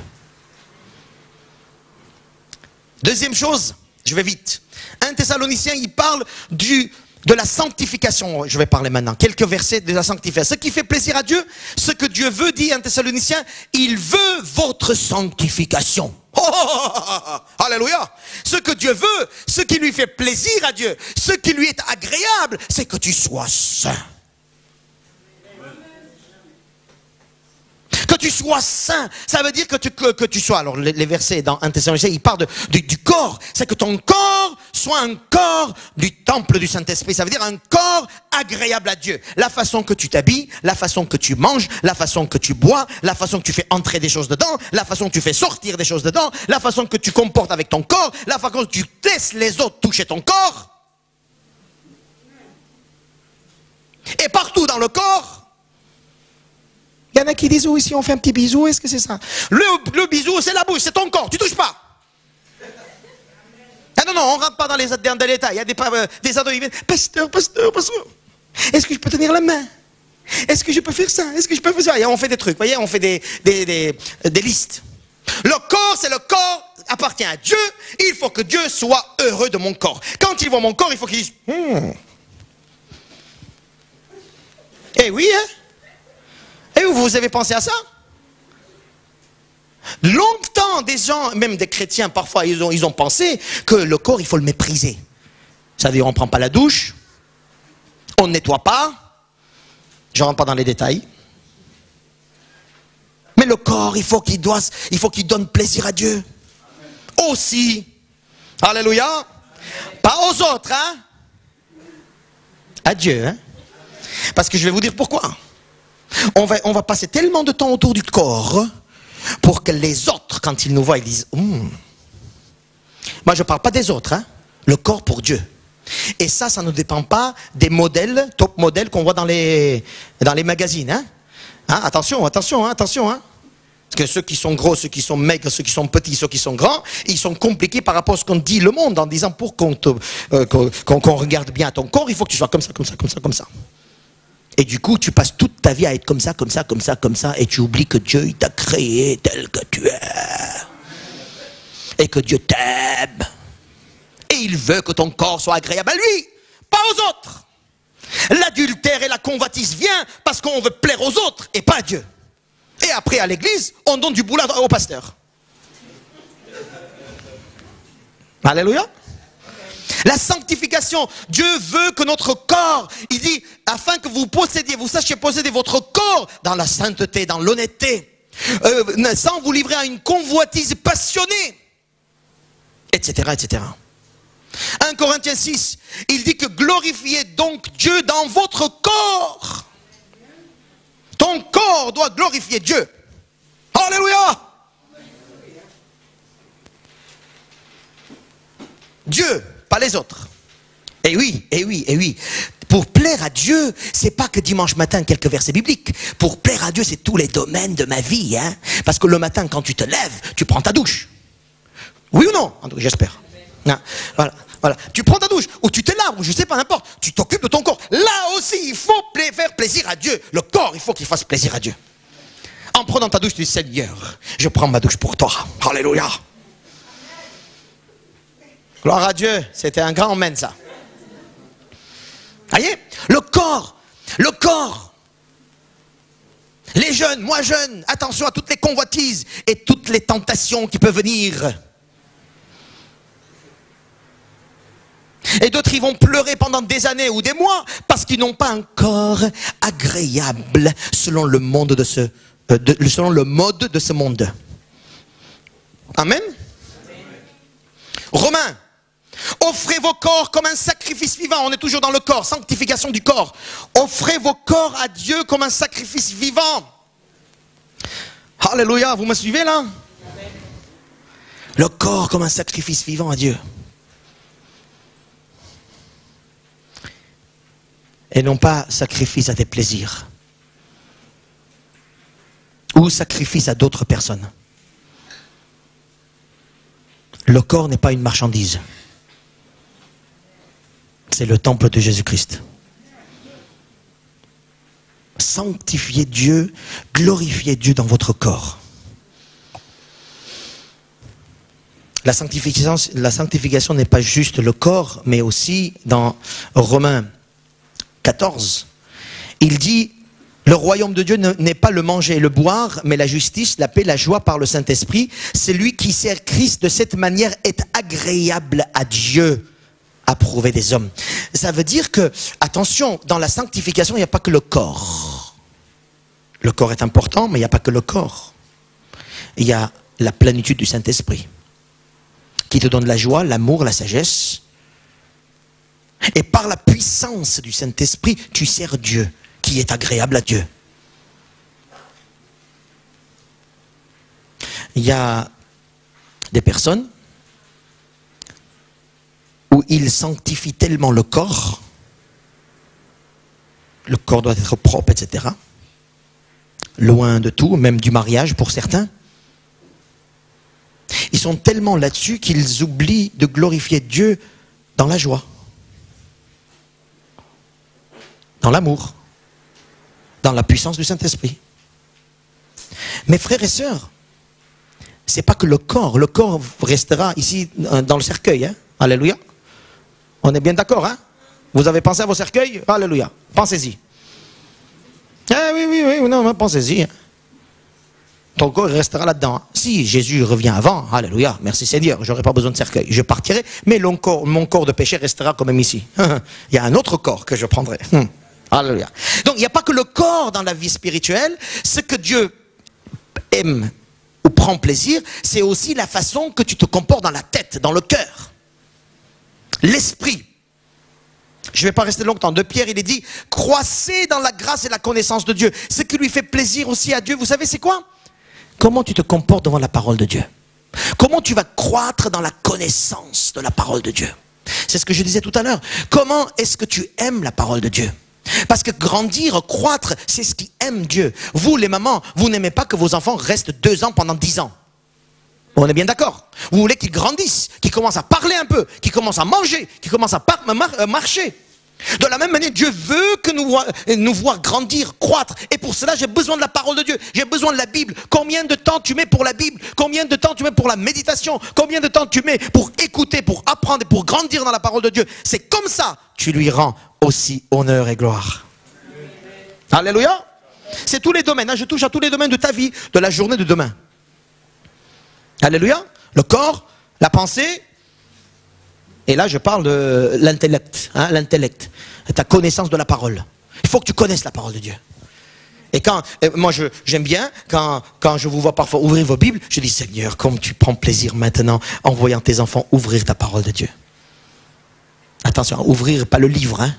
Deuxième chose, je vais vite. 1 Thessaloniciens, il parle de la sanctification. Je vais parler maintenant. Quelques versets de la sanctification. Ce qui fait plaisir à Dieu, ce que Dieu veut, dit 1 Thessaloniciens, il veut votre sanctification. Oh, oh, oh, oh, oh. Alléluia. Ce que Dieu veut, ce qui lui fait plaisir à Dieu, ce qui lui est agréable, c'est que tu sois saint. Que tu sois saint, ça veut dire que tu sois, alors les versets dans 1 Thessaloniciens, il parle du corps, c'est que ton corps soit un corps du temple du Saint-Esprit, ça veut dire un corps agréable à Dieu. La façon que tu t'habilles, la façon que tu manges, la façon que tu bois, la façon que tu fais entrer des choses dedans, la façon que tu fais sortir des choses dedans, la façon que tu comportes avec ton corps, la façon que tu laisses les autres toucher ton corps. Et partout dans le corps, il y en a qui disent, oui, si on fait un petit bisou, est-ce que c'est ça? Le bisou, c'est la bouche, c'est ton corps, tu touches pas. Ah non, non, on ne rentre pas dans les détails. Il y a des ados qui viennent, pasteur, est-ce que je peux tenir la main? Est-ce que je peux faire ça? Est-ce que je peux faire ça? Et on fait des trucs, vous voyez, on fait des listes. Le corps, c'est le corps, appartient à Dieu. Il faut que Dieu soit heureux de mon corps. Quand il voit mon corps, il faut qu'il dise, Eh oui, hein? Et vous avez pensé à ça? Longtemps, des gens, même des chrétiens, parfois, ils ont pensé que le corps, il faut le mépriser. Ça veut dire, on ne prend pas la douche, on ne nettoie pas, je ne rentre pas dans les détails. Mais le corps, il faut qu'il donne plaisir à Dieu. Aussi. Alléluia. Pas aux autres, hein? À Dieu, hein? Parce que je vais vous dire pourquoi. On va passer tellement de temps autour du corps pour que les autres, quand ils nous voient, ils disent Moi je ne parle pas des autres, hein? Le corps pour Dieu. Et ça ne dépend pas des modèles, top modèles qu'on voit dans les magazines. Hein? Hein? Attention, attention, hein? Attention. Hein? Parce que ceux qui sont gros, ceux qui sont maigres, ceux qui sont petits, ceux qui sont grands, ils sont compliqués par rapport à ce qu'on dit le monde en disant pour qu'on regarde bien ton corps, il faut que tu sois comme ça, comme ça, comme ça, comme ça. Et du coup, tu passes toute ta vie à être comme ça, comme ça, comme ça, comme ça, et tu oublies que Dieu, il t'a créé tel que tu es. Et que Dieu t'aime. Et il veut que ton corps soit agréable à lui, pas aux autres. L'adultère et la convoitise vient parce qu'on veut plaire aux autres et pas à Dieu. Et après, à l'église, on donne du boulot au pasteur. Alléluia. La sanctification, Dieu veut que notre corps, il dit, afin que vous sachiez posséder votre corps dans la sainteté, dans l'honnêteté, sans vous livrer à une convoitise passionnée, etc., etc. 1 Corinthiens 6, il dit que glorifiez donc Dieu dans votre corps. Ton corps doit glorifier Dieu. Alléluia! Dieu, pas les autres. Et oui, et oui, et oui. Pour plaire à Dieu, c'est pas que dimanche matin quelques versets bibliques. Pour plaire à Dieu, c'est tous les domaines de ma vie. Hein? Parce que le matin, quand tu te lèves, tu prends ta douche. Oui ou non? J'espère. Voilà, voilà. Tu prends ta douche, ou tu te laves, ou je sais pas, n'importe. Tu t'occupes de ton corps. Là aussi, il faut faire plaisir à Dieu. Le corps, il faut qu'il fasse plaisir à Dieu. En prenant ta douche, tu dis, Seigneur, je prends ma douche pour toi. Alléluia. Gloire à Dieu, c'était un grand amen ça. Voyez, le corps, les jeunes, moi jeune, attention à toutes les convoitises et toutes les tentations qui peuvent venir. Et d'autres, ils vont pleurer pendant des années ou des mois parce qu'ils n'ont pas un corps agréable selon le monde selon le mode de ce monde. Amen. Romains, Offrez vos corps comme un sacrifice vivant. On est toujours dans le corps, sanctification du corps. Offrez vos corps à Dieu comme un sacrifice vivant. Alléluia, vous me suivez là? Le corps comme un sacrifice vivant à Dieu. Et non pas sacrifice à tes plaisirs. Ou sacrifice à d'autres personnes. Le corps n'est pas une marchandise. C'est le temple de Jésus-Christ. Sanctifiez Dieu, glorifiez Dieu dans votre corps. La sanctification n'est pas juste le corps, mais aussi dans Romains 14, il dit, le royaume de Dieu n'est pas le manger et le boire, mais la justice, la paix, la joie par le Saint-Esprit. Celui qui sert Christ de cette manière est agréable à Dieu, approuvé des hommes. Ça veut dire que, attention, dans la sanctification, il n'y a pas que le corps. Le corps est important, mais il n'y a pas que le corps. Il y a la plénitude du Saint-Esprit, qui te donne la joie, l'amour, la sagesse. Et par la puissance du Saint-Esprit, tu sers Dieu, qui est agréable à Dieu. Il y a des personnes où ils sanctifient tellement le corps doit être propre, etc. Loin de tout, même du mariage pour certains. Ils sont tellement là-dessus qu'ils oublient de glorifier Dieu dans la joie, dans l'amour, dans la puissance du Saint-Esprit. Mes frères et sœurs, c'est pas que le corps restera ici dans le cercueil, hein? Alléluia. On est bien d'accord, hein? Vous avez pensé à vos cercueils? Alléluia. Pensez-y. Ah oui, non, pensez-y. Hein? Ton corps restera là-dedans. Si Jésus revient avant, alléluia, merci Seigneur, j'aurai pas besoin de cercueil. Je partirai, mais mon corps de péché restera quand même ici. Il y a un autre corps que je prendrai. Alléluia. Donc il n'y a pas que le corps dans la vie spirituelle. Ce que Dieu aime ou prend plaisir, c'est aussi la façon que tu te comportes dans la tête, dans le cœur. L'esprit. Je ne vais pas rester longtemps. De Pierre, il est dit, croissez dans la grâce et la connaissance de Dieu. Ce qui lui fait plaisir aussi à Dieu, vous savez c'est quoi? Comment tu te comportes devant la parole de Dieu? Comment tu vas croître dans la connaissance de la parole de Dieu? C'est ce que je disais tout à l'heure. Comment est-ce que tu aimes la parole de Dieu? Parce que grandir, croître, c'est ce qui aime Dieu. Vous, les mamans, vous n'aimez pas que vos enfants restent 2 ans pendant 10 ans. On est bien d'accord? Vous voulez qu'ils grandissent, qu'ils commencent à parler un peu, qu'ils commencent à manger, qu'ils commencent à marcher. De la même manière, Dieu veut que nous voir grandir, croître. Et pour cela, j'ai besoin de la parole de Dieu. J'ai besoin de la Bible. Combien de temps tu mets pour la Bible? Combien de temps tu mets pour la méditation? Combien de temps tu mets pour écouter, pour apprendre et pour grandir dans la parole de Dieu? C'est comme ça, tu lui rends aussi honneur et gloire. Alléluia. C'est tous les domaines. Hein. Je touche à tous les domaines de ta vie, de la journée de demain. Alléluia. Le corps, la pensée. Et là, je parle de l'intellect. Hein, l'intellect. Ta connaissance de la parole. Il faut que tu connaisses la parole de Dieu. Et moi, j'aime bien, quand je vous vois parfois ouvrir vos Bibles, je dis, Seigneur, comme tu prends plaisir maintenant en voyant tes enfants ouvrir ta parole de Dieu. Attention, ouvrir, pas le livre. Hein.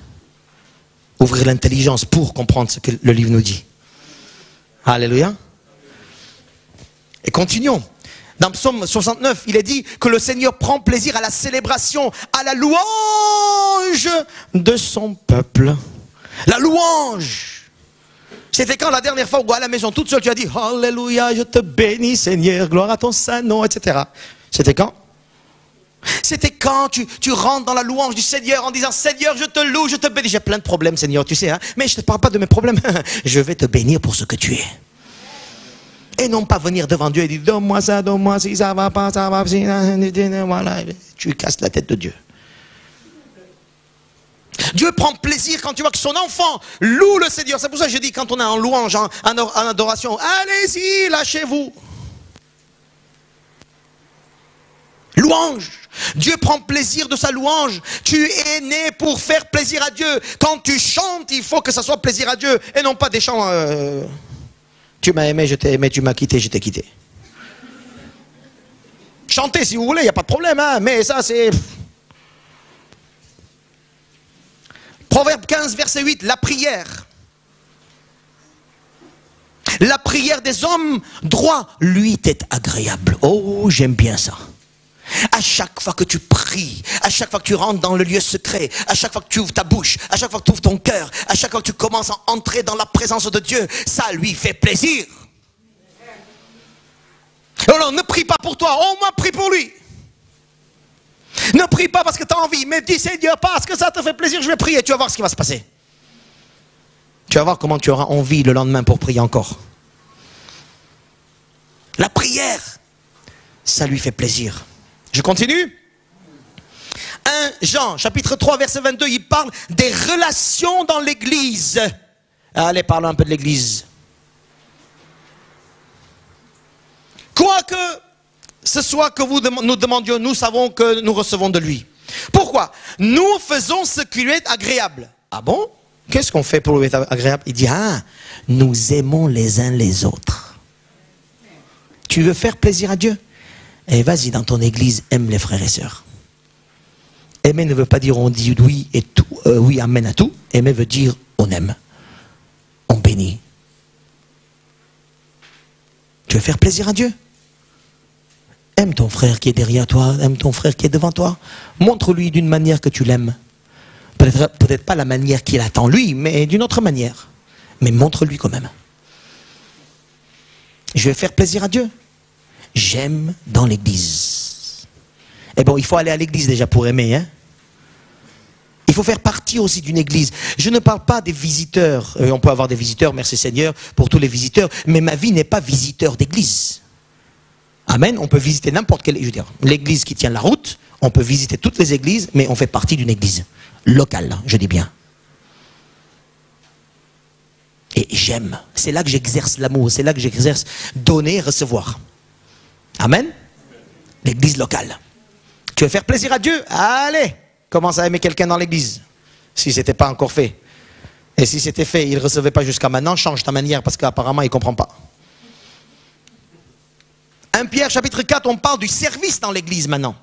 Ouvrir l'intelligence pour comprendre ce que le livre nous dit. Alléluia. Et continuons. Dans Psaume 69, il est dit que le Seigneur prend plaisir à la célébration, à la louange de son peuple. La louange. C'était quand la dernière fois où à la maison toute seule tu as dit Alléluia, je te bénis Seigneur, gloire à ton saint nom, etc. C'était quand? C'était quand tu rentres dans la louange du Seigneur en disant Seigneur, je te loue, je te bénis. J'ai plein de problèmes Seigneur, tu sais, hein, mais je ne te parle pas de mes problèmes. Je vais te bénir pour ce que tu es. Et non pas venir devant Dieu et dire donne-moi ça, donne-moi si ça va pas, ça va pas. Voilà, tu casses la tête de Dieu. Dieu prend plaisir quand tu vois que son enfant loue le Seigneur. C'est pour ça que je dis quand on est en louange, en adoration, allez-y, lâchez-vous. Louange. Dieu prend plaisir de sa louange. Tu es né pour faire plaisir à Dieu. Quand tu chantes, il faut que ça soit plaisir à Dieu et non pas des chants. Tu m'as aimé, je t'ai aimé, tu m'as quitté, je t'ai quitté. Chantez si vous voulez, il n'y a pas de problème, hein, mais ça c'est... Proverbe 15, verset 8, la prière. La prière des hommes droits lui est agréable. Oh, j'aime bien ça. À chaque fois que tu pries, à chaque fois que tu rentres dans le lieu secret, à chaque fois que tu ouvres ta bouche, à chaque fois que tu ouvres ton cœur, à chaque fois que tu commences à entrer dans la présence de Dieu, ça lui fait plaisir. Alors ne prie pas pour toi, au moins prie pour lui. Ne prie pas parce que tu as envie, mais dis Seigneur, parce que ça te fait plaisir, je vais prier, tu vas voir ce qui va se passer. Tu vas voir comment tu auras envie le lendemain pour prier encore. La prière, ça lui fait plaisir. Je continue. 1 Jean, chapitre 3, verset 22, il parle des relations dans l'église. Allez, parlons un peu de l'église. Quoi que ce soit que nous demandions, nous savons que nous recevons de lui. Pourquoi? Nous faisons ce qui lui est agréable. Ah bon? Qu'est-ce qu'on fait pour lui être agréable? Il dit, ah, nous aimons les uns les autres. Tu veux faire plaisir à Dieu? Et vas-y dans ton église, aime les frères et sœurs. Aimer ne veut pas dire on dit oui et tout, oui, amen à tout. Aimer veut dire on aime, on bénit. Tu veux faire plaisir à Dieu? Aime ton frère qui est derrière toi, aime ton frère qui est devant toi. Montre-lui d'une manière que tu l'aimes. Peut-être pas la manière qu'il attend lui, mais d'une autre manière. Mais montre-lui quand même. Je vais faire plaisir à Dieu. J'aime dans l'église. Et bon, il faut aller à l'église déjà pour aimer. Hein? Il faut faire partie aussi d'une église. Je ne parle pas des visiteurs. On peut avoir des visiteurs, merci Seigneur, pour tous les visiteurs. Mais ma vie n'est pas visiteur d'église. Amen. On peut visiter n'importe quelle, je veux dire, l'église qui tient la route. On peut visiter toutes les églises, mais on fait partie d'une église locale, je dis bien. Et j'aime. C'est là que j'exerce l'amour. C'est là que j'exerce donner et recevoir. Amen. L'église locale. Tu veux faire plaisir à Dieu? Allez, commence à aimer quelqu'un dans l'église. Si ce n'était pas encore fait. Et si c'était fait, il ne recevait pas jusqu'à maintenant, change ta manière parce qu'apparemment il ne comprend pas. 1 Pierre chapitre 4, on parle du service dans l'église maintenant.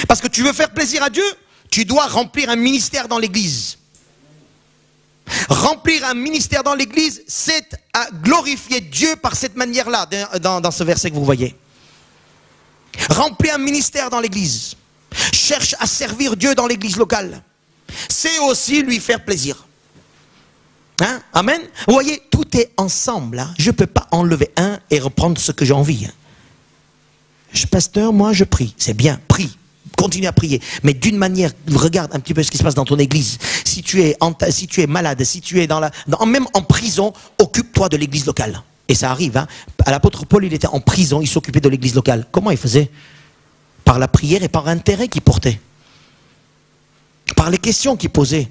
Parce que tu veux faire plaisir à Dieu, tu dois remplir un ministère dans l'église. Remplir un ministère dans l'église, c'est à glorifier Dieu par cette manière-là, dans ce verset que vous voyez. Remplir un ministère dans l'église. Cherche à servir Dieu dans l'église locale. C'est aussi lui faire plaisir. Hein? Amen. Vous voyez, tout est ensemble. Hein? Je ne peux pas enlever un et reprendre ce que j'ai envie. Hein? Pasteur, moi je prie. C'est bien, prie. Continue à prier. Mais d'une manière, regarde un petit peu ce qui se passe dans ton église. Si tu es malade, si tu es même en prison, occupe-toi de l'église locale. Et ça arrive. Hein? À l'apôtre Paul, il était en prison, il s'occupait de l'église locale. Comment il faisait? Par la prière et par l'intérêt qu'il portait. Par les questions qu'il posait.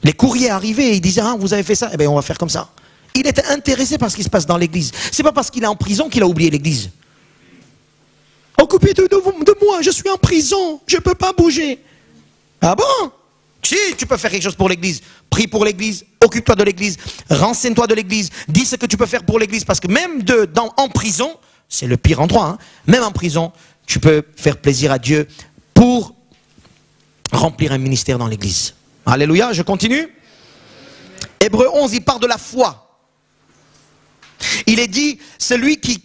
Les courriers arrivaient et il disait, ah, vous avez fait ça, eh bien on va faire comme ça. Il était intéressé par ce qui se passe dans l'église. C'est pas parce qu'il est en prison qu'il a oublié l'église. Occupez-vous de moi, je suis en prison, je ne peux pas bouger. Ah bon? Si, tu peux faire quelque chose pour l'église. Prie pour l'église, occupe-toi de l'église, renseigne-toi de l'église, dis ce que tu peux faire pour l'église. Parce que même en prison, c'est le pire endroit, hein, même en prison, tu peux faire plaisir à Dieu pour remplir un ministère dans l'église. Alléluia, je continue. Hébreux 11, il parle de la foi. Il est dit, celui qui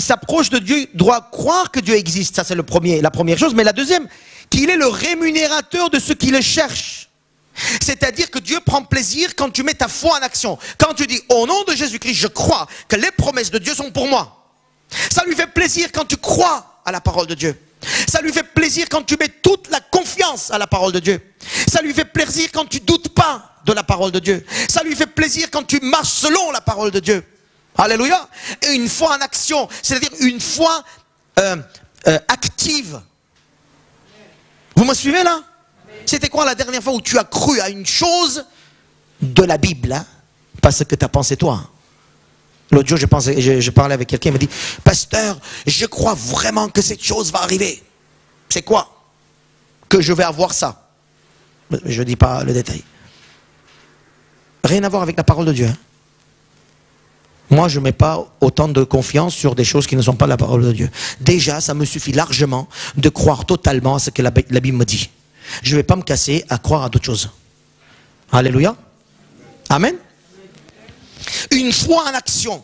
s'approche de Dieu doit croire que Dieu existe. Ça, c'est la première chose. Mais la deuxième, qu'il est le rémunérateur de ceux qui le cherchent. C'est-à-dire que Dieu prend plaisir quand tu mets ta foi en action. Quand tu dis, au nom de Jésus-Christ, je crois que les promesses de Dieu sont pour moi. Ça lui fait plaisir quand tu crois à la parole de Dieu. Ça lui fait plaisir quand tu mets toute la confiance à la parole de Dieu. Ça lui fait plaisir quand tu ne doutes pas de la parole de Dieu. Ça lui fait plaisir quand tu marches selon la parole de Dieu. Alléluia. Et une foi en action, c'est-à-dire une foi active. Vous me suivez là? C'était quoi la dernière fois où tu as cru à une chose de la Bible, hein? Pas ce que tu as pensé toi. L'autre jour, je parlais avec quelqu'un, il m'a dit, pasteur, je crois vraiment que cette chose va arriver. C'est quoi? Que je vais avoir ça. Je ne dis pas le détail. Rien à voir avec la parole de Dieu. Hein? Moi, je ne mets pas autant de confiance sur des choses qui ne sont pas la parole de Dieu. Déjà, ça me suffit largement de croire totalement à ce que la Bible me dit. Je ne vais pas me casser à croire à d'autres choses. Alléluia. Amen. Une foi en action.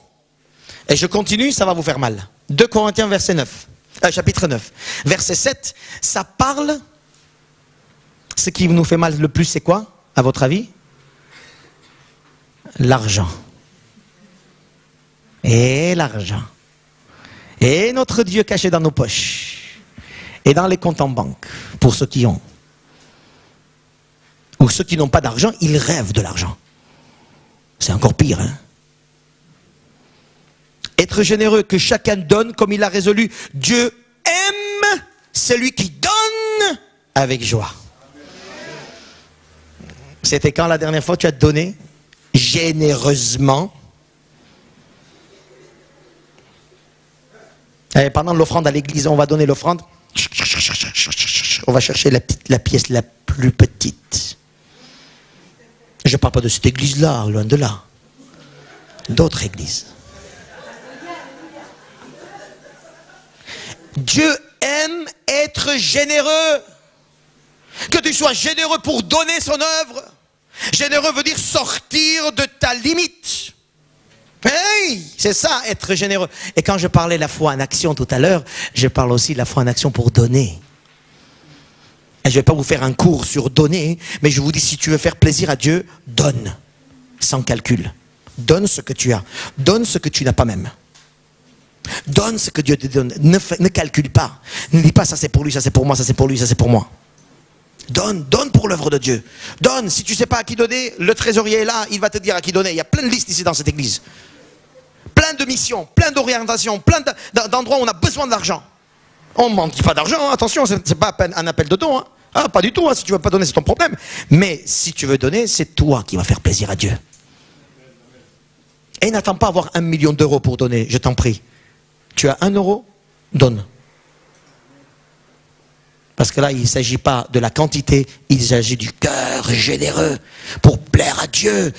Et je continue, ça va vous faire mal. 2 Corinthiens verset 9, chapitre 9. Verset 7, ça parle. Ce qui nous fait mal le plus, c'est quoi, à votre avis? L'argent. Et l'argent. Et notre Dieu caché dans nos poches. Et dans les comptes en banque, pour ceux qui ont. Ou ceux qui n'ont pas d'argent, ils rêvent de l'argent. C'est encore pire, hein? Être généreux, que chacun donne comme il a résolu. Dieu aime celui qui donne avec joie. C'était quand la dernière fois tu as donné généreusement? Et pendant l'offrande à l'église, on va donner l'offrande. On va chercher la pièce la plus petite. Je ne parle pas de cette église-là, loin de là. D'autres églises. Dieu aime être généreux. Que tu sois généreux pour donner son œuvre. Généreux veut dire sortir de ta limite. Hey, c'est ça, être généreux. Et quand je parlais de la foi en action tout à l'heure, je parle aussi de la foi en action pour donner. Et je ne vais pas vous faire un cours sur donner, mais je vous dis, si tu veux faire plaisir à Dieu, donne, sans calcul. Donne ce que tu as. Donne ce que tu n'as pas même. Donne ce que Dieu te donne. Ne calcule pas. Ne dis pas, ça c'est pour lui, ça c'est pour moi, ça c'est pour lui, ça c'est pour moi. Donne, donne pour l'œuvre de Dieu. Donne, si tu ne sais pas à qui donner, le trésorier est là, il va te dire à qui donner. Il y a plein de listes ici dans cette église. Plein de missions, plein d'orientations, plein d'endroits où on a besoin d'argent. On ne manque pas d'argent, attention, ce n'est pas un appel de don. Hein. Ah, pas du tout, hein. Si tu ne veux pas donner, c'est ton problème. Mais si tu veux donner, c'est toi qui vas faire plaisir à Dieu. Et n'attends pas avoir 1 million d'euros pour donner, je t'en prie. Tu as 1 euro, donne. Parce que là, il ne s'agit pas de la quantité, il s'agit du cœur généreux pour plaire à Dieu.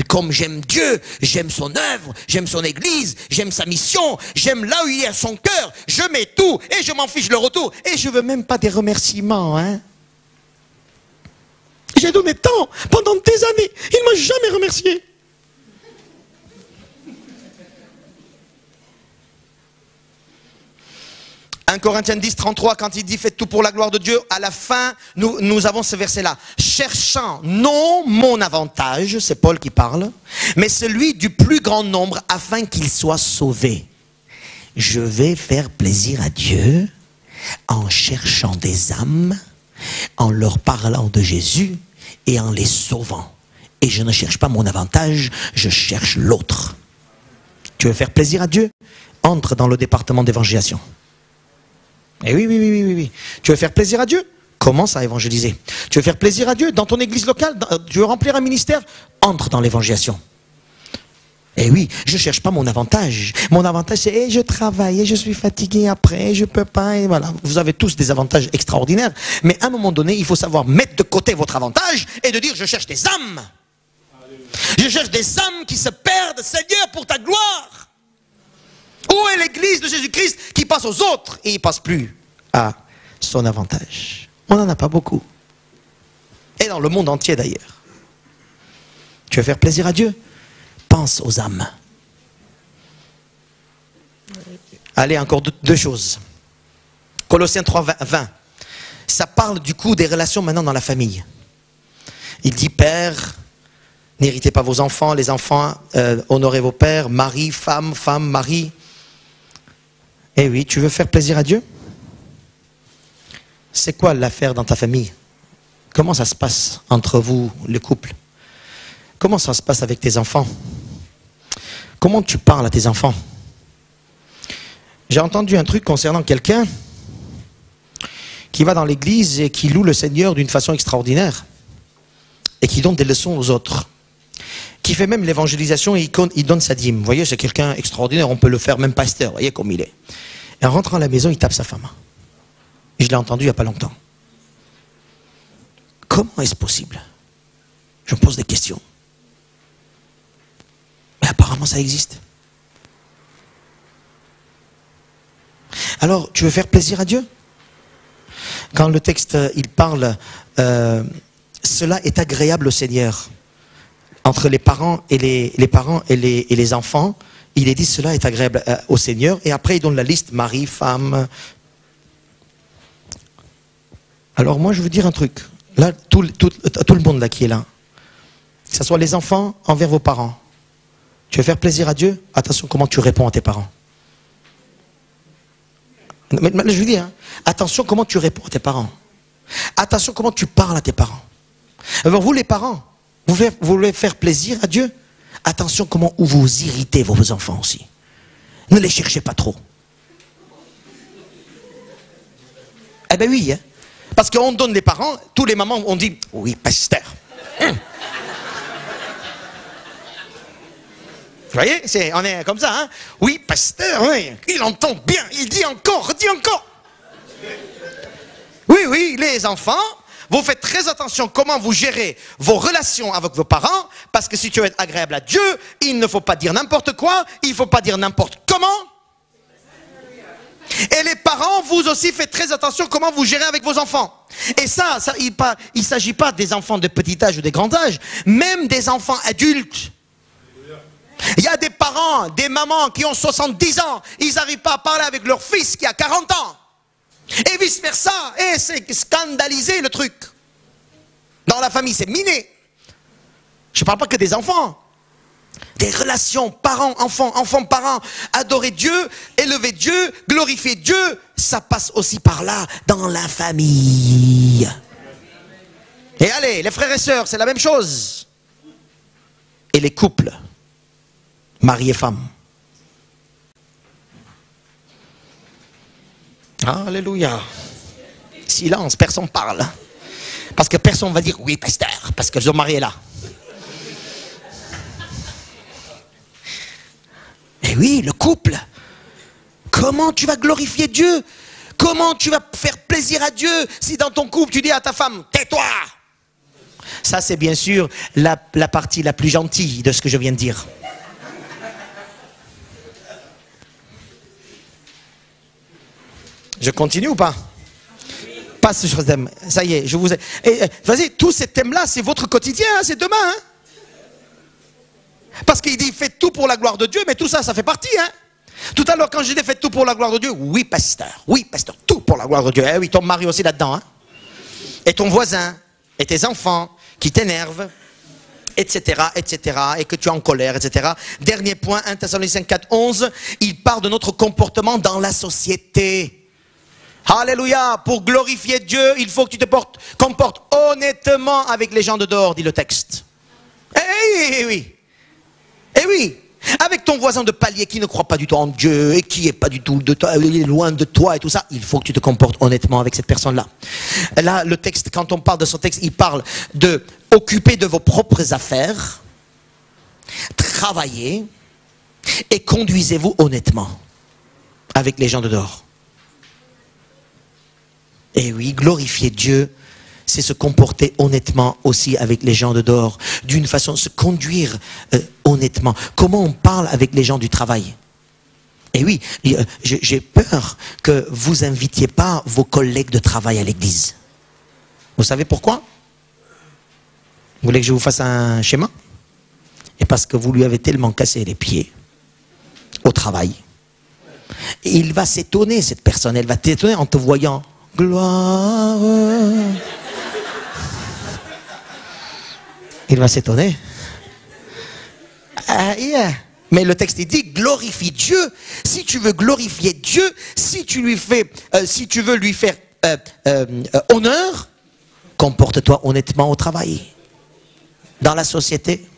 Comme j'aime Dieu, j'aime son œuvre, j'aime son église, j'aime sa mission, j'aime là où il y a son cœur. Je mets tout et je m'en fiche le retour. Et je ne veux même pas des remerciements. Hein. J'ai donné tant pendant des années, il ne m'a jamais remercié. 1 Corinthiens 10, 33, quand il dit faites tout pour la gloire de Dieu, à la fin, nous avons ce verset-là. Cherchant non mon avantage, c'est Paul qui parle, mais celui du plus grand nombre afin qu'il soit sauvé. Je vais faire plaisir à Dieu en cherchant des âmes, en leur parlant de Jésus et en les sauvant. Et je ne cherche pas mon avantage, je cherche l'autre. Tu veux faire plaisir à Dieu? Entre dans le département d'évangélisation. Et oui. Tu veux faire plaisir à Dieu? Commence à évangéliser. Tu veux faire plaisir à Dieu dans ton église locale? Tu veux remplir un ministère? Entre dans l'évangélisation. Et oui, je ne cherche pas mon avantage. Mon avantage, c'est je travaille, et je suis fatigué après, je ne peux pas, et voilà. Vous avez tous des avantages extraordinaires, mais à un moment donné, il faut savoir mettre de côté votre avantage et de dire je cherche des âmes. Je cherche des âmes qui se perdent, Seigneur, pour ta gloire. Où est l'église de Jésus-Christ qui passe aux autres et il ne passe plus à son avantage? On n'en a pas beaucoup. Et dans le monde entier d'ailleurs. Tu veux faire plaisir à Dieu? Pense aux âmes. Allez, encore deux choses. Colossiens 3, 20. Ça parle du coup des relations maintenant dans la famille. Il dit, père, n'héritez pas vos enfants, les enfants, honorez vos pères, mari, femme, mari. Eh oui, tu veux faire plaisir à Dieu? C'est quoi l'affaire dans ta famille? Comment ça se passe entre vous, le couple? Comment ça se passe avec tes enfants? Comment tu parles à tes enfants? J'ai entendu un truc concernant quelqu'un qui va dans l'église et qui loue le Seigneur d'une façon extraordinaire et qui donne des leçons aux autres. Qui fait même l'évangélisation et il donne sa dîme. Vous voyez, c'est quelqu'un extraordinaire, on peut le faire même pasteur, vous voyez comme il est. Et en rentrant à la maison, il tape sa femme. Et je l'ai entendu il n'y a pas longtemps. Comment est-ce possible? Je me pose des questions. Mais apparemment, ça existe. Alors, tu veux faire plaisir à Dieu? Quand le texte, il parle, cela est agréable au Seigneur. Entre les parents et les enfants, il est dit cela est agréable au Seigneur. Et après, il donne la liste mari, femme. Alors moi, je veux dire un truc. Là, tout le monde là qui est là, que ce soit les enfants envers vos parents. Tu veux faire plaisir à Dieu? Attention comment tu réponds à tes parents. Mais je veux dire, hein, attention comment tu réponds à tes parents. Attention comment tu parles à tes parents. Alors vous les parents, vous voulez faire plaisir à Dieu? Attention comment vous irritez vos enfants aussi. Ne les cherchez pas trop. Eh bien oui, hein. Parce qu'on donne les parents, tous les mamans, on dit, oui, pasteur. Vous voyez, on est comme ça, hein. Oui, pasteur, oui, il entend bien, il dit encore, redit encore. Oui, oui, les enfants, vous faites très attention comment vous gérez vos relations avec vos parents, parce que si tu veux être agréable à Dieu, il ne faut pas dire n'importe quoi, il ne faut pas dire n'importe comment. Et les parents, vous aussi faites très attention comment vous gérez avec vos enfants. Et ça il ne s'agit pas des enfants de petit âge ou de grand âge, même des enfants adultes. Il y a des parents, des mamans qui ont 70 ans, ils n'arrivent pas à parler avec leur fils qui a 40 ans. Et vice versa, et c'est scandalisé le truc. Dans la famille, c'est miné. Je ne parle pas que des enfants. Des relations parents-enfants, enfants-parents, adorer Dieu, élever Dieu, glorifier Dieu, ça passe aussi par là, dans la famille. Et allez, les frères et sœurs, c'est la même chose. Et les couples, mari et femme. Alléluia. Silence, personne ne parle. Parce que personne ne va dire oui, pasteur, parce que son mari est là. Et oui, le couple. Comment tu vas glorifier Dieu? Comment tu vas faire plaisir à Dieu si dans ton couple tu dis à ta femme, tais-toi? Ça c'est bien sûr la partie la plus gentille de ce que je viens de dire. Je continue ou pas? Pas ce thème. Ça y est, je vous ai... Vas-y, tous ces thèmes-là, c'est votre quotidien, hein, c'est demain. Hein? Parce qu'il dit, faites tout pour la gloire de Dieu, mais tout ça, ça fait partie. Hein? Tout à l'heure, quand j'ai dit, faites tout pour la gloire de Dieu, oui, pasteur, tout pour la gloire de Dieu. Eh oui, ton mari aussi là-dedans. Hein? Et ton voisin, et tes enfants, qui t'énervent, etc., et que tu es en colère, etc. Dernier point, 1 Thessaloniciens 4, 11, il parle de notre comportement dans la société. Alléluia, pour glorifier Dieu, il faut que tu te comportes honnêtement avec les gens de dehors, dit le texte. Eh oui, eh oui, avec ton voisin de palier qui ne croit pas du tout en Dieu et qui est pas du tout de toi, il est loin de toi et tout ça, il faut que tu te comportes honnêtement avec cette personne-là. Là, le texte, quand on parle de son texte, il parle de occuper de vos propres affaires, travailler et conduisez-vous honnêtement avec les gens de dehors. Et oui, glorifier Dieu, c'est se comporter honnêtement aussi avec les gens de dehors. D'une façon, se conduire honnêtement. Comment on parle avec les gens du travail? Et oui, j'ai peur que vous invitiez pas vos collègues de travail à l'église. Vous savez pourquoi? Vous voulez que je vous fasse un schéma? Et parce que vous lui avez tellement cassé les pieds au travail. Et il va s'étonner, cette personne, elle va t'étonner en te voyant. Gloire. Il va s'étonner. Yeah. Mais le texte il dit glorifie Dieu. Si tu veux glorifier Dieu, si tu veux lui faire honneur, comporte-toi honnêtement au travail, dans la société.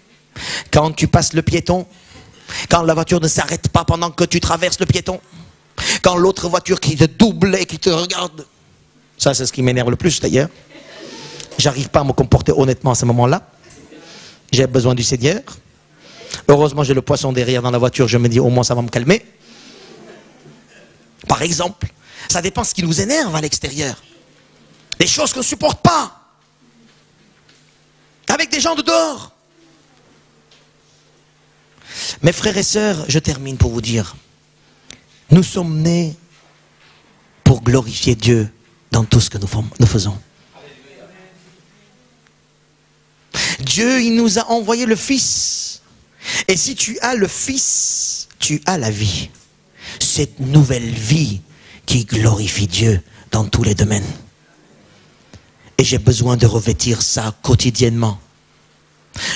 Quand tu passes le piéton, quand la voiture ne s'arrête pas pendant que tu traverses le piéton, quand l'autre voiture qui te double et qui te regarde. Ça, c'est ce qui m'énerve le plus d'ailleurs. J'arrive pas à me comporter honnêtement à ce moment-là. J'ai besoin du Seigneur. Heureusement, j'ai le poisson derrière dans la voiture. Je me dis, au moins, ça va me calmer. Par exemple, ça dépend ce qui nous énerve à l'extérieur. Des choses qu'on ne supporte pas. Avec des gens de dehors. Mes frères et sœurs, je termine pour vous dire. Nous sommes nés pour glorifier Dieu dans tout ce que nous faisons. Dieu, il nous a envoyé le Fils. Et si tu as le Fils, tu as la vie. Cette nouvelle vie qui glorifie Dieu dans tous les domaines. Et j'ai besoin de revêtir ça quotidiennement.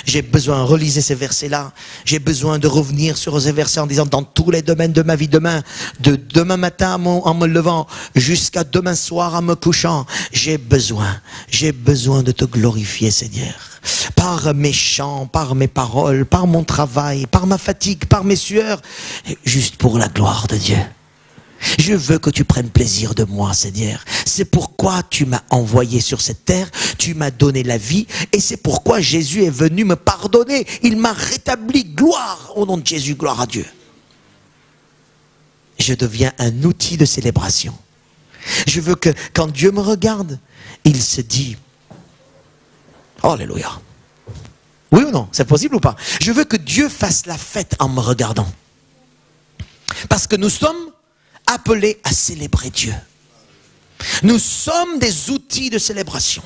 J'ai besoin, relisez ces versets-là, j'ai besoin de revenir sur ces versets en disant dans tous les domaines de ma vie demain, de demain matin en me levant jusqu'à demain soir en me couchant, j'ai besoin de te glorifier Seigneur. Par mes chants, par mes paroles, par mon travail, par ma fatigue, par mes sueurs, juste pour la gloire de Dieu. Je veux que tu prennes plaisir de moi, Seigneur. C'est pourquoi tu m'as envoyé sur cette terre, tu m'as donné la vie, et c'est pourquoi Jésus est venu me pardonner. Il m'a rétabli, gloire au nom de Jésus, gloire à Dieu. Je deviens un outil de célébration. Je veux que quand Dieu me regarde, il se dit, alléluia. Oui ou non? C'est possible ou pas? Je veux que Dieu fasse la fête en me regardant. Parce que nous sommes appelés à célébrer Dieu. Nous sommes des outils de célébration.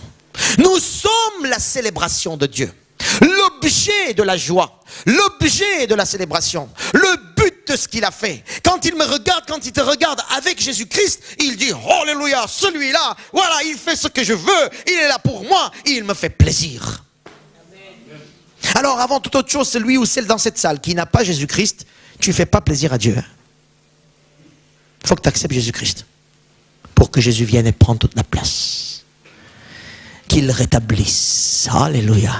Nous sommes la célébration de Dieu. L'objet de la joie, l'objet de la célébration, le but de ce qu'il a fait. Quand il me regarde, quand il te regarde avec Jésus-Christ, il dit, alléluia, celui-là, voilà, il fait ce que je veux, il est là pour moi, il me fait plaisir. Alors avant toute autre chose, celui ou celle dans cette salle qui n'a pas Jésus-Christ, tu ne fais pas plaisir à Dieu. Il faut que tu acceptes Jésus-Christ pour que Jésus vienne et prenne toute la place. Qu'il rétablisse. Alléluia.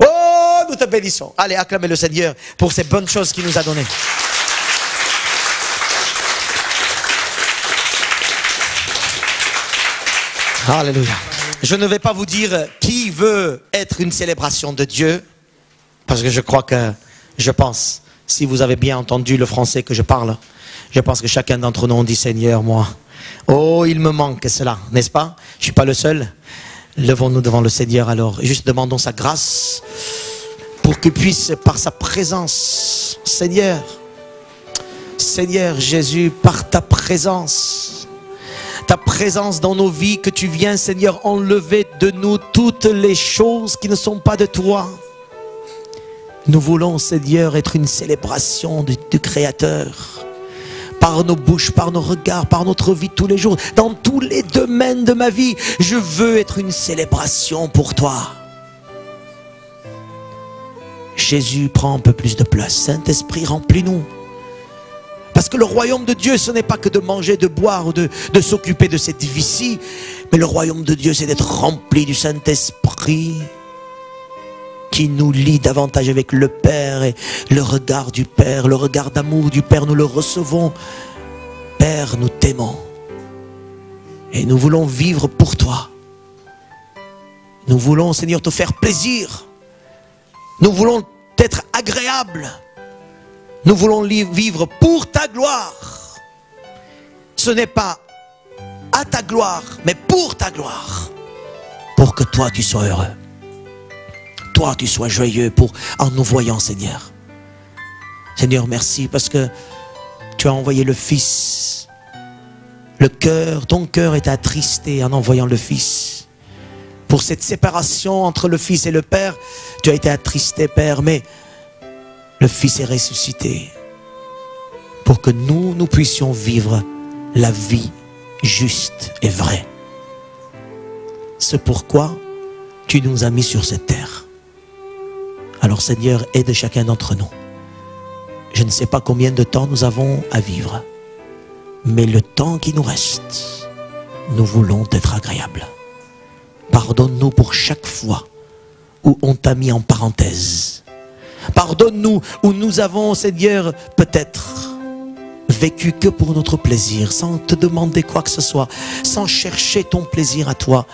Oh, nous te bénissons. Allez, acclamez le Seigneur pour ces bonnes choses qu'il nous a données. Alléluia. Je ne vais pas vous dire qui veut être une célébration de Dieu, parce que je pense, si vous avez bien entendu le français que je parle, je pense que chacun d'entre nous dit, Seigneur, moi, oh, il me manque cela, n'est-ce pas? Je ne suis pas le seul. Levons-nous devant le Seigneur alors, et juste demandons sa grâce, pour qu'il puisse, par sa présence, Seigneur Jésus, par ta présence dans nos vies, que tu viens, Seigneur, enlever de nous toutes les choses qui ne sont pas de toi. Nous voulons, Seigneur, être une célébration du Créateur. Par nos bouches, par nos regards, par notre vie tous les jours, dans tous les domaines de ma vie, je veux être une célébration pour toi. Jésus, prend un peu plus de place. Saint-Esprit, remplis-nous. Parce que le royaume de Dieu, ce n'est pas que de manger, de boire ou de s'occuper de cette vie-ci, mais le royaume de Dieu, c'est d'être rempli du Saint-Esprit qui nous lie davantage avec le Père, et le regard du Père, le regard d'amour du Père, nous le recevons. Père, nous t'aimons et nous voulons vivre pour toi. Nous voulons, Seigneur, te faire plaisir. Nous voulons t'être agréable. Nous voulons vivre pour ta gloire. Ce n'est pas à ta gloire, mais pour ta gloire. Pour que toi, tu sois heureux. Toi, tu sois joyeux en nous voyant, Seigneur. Seigneur, merci parce que tu as envoyé le Fils. Ton cœur est attristé en envoyant le Fils. Pour cette séparation entre le Fils et le Père, tu as été attristé, Père, mais le Fils est ressuscité pour que nous puissions vivre la vie juste et vraie. C'est pourquoi tu nous as mis sur cette terre. Alors Seigneur, aide chacun d'entre nous. Je ne sais pas combien de temps nous avons à vivre, mais le temps qui nous reste, nous voulons être agréables. Pardonne-nous pour chaque fois où on t'a mis en parenthèse. Pardonne-nous où nous avons, Seigneur, peut-être vécu que pour notre plaisir, sans te demander quoi que ce soit, sans chercher ton plaisir à toi.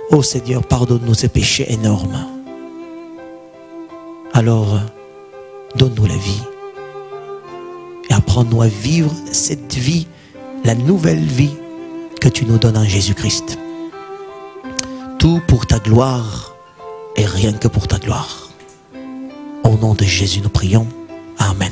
Oh Seigneur, pardonne-nous ces péchés énormes. Alors, donne-nous la vie et apprends-nous à vivre cette vie, la nouvelle vie que tu nous donnes en Jésus-Christ. Tout pour ta gloire et rien que pour ta gloire. Au nom de Jésus, nous prions. Amen.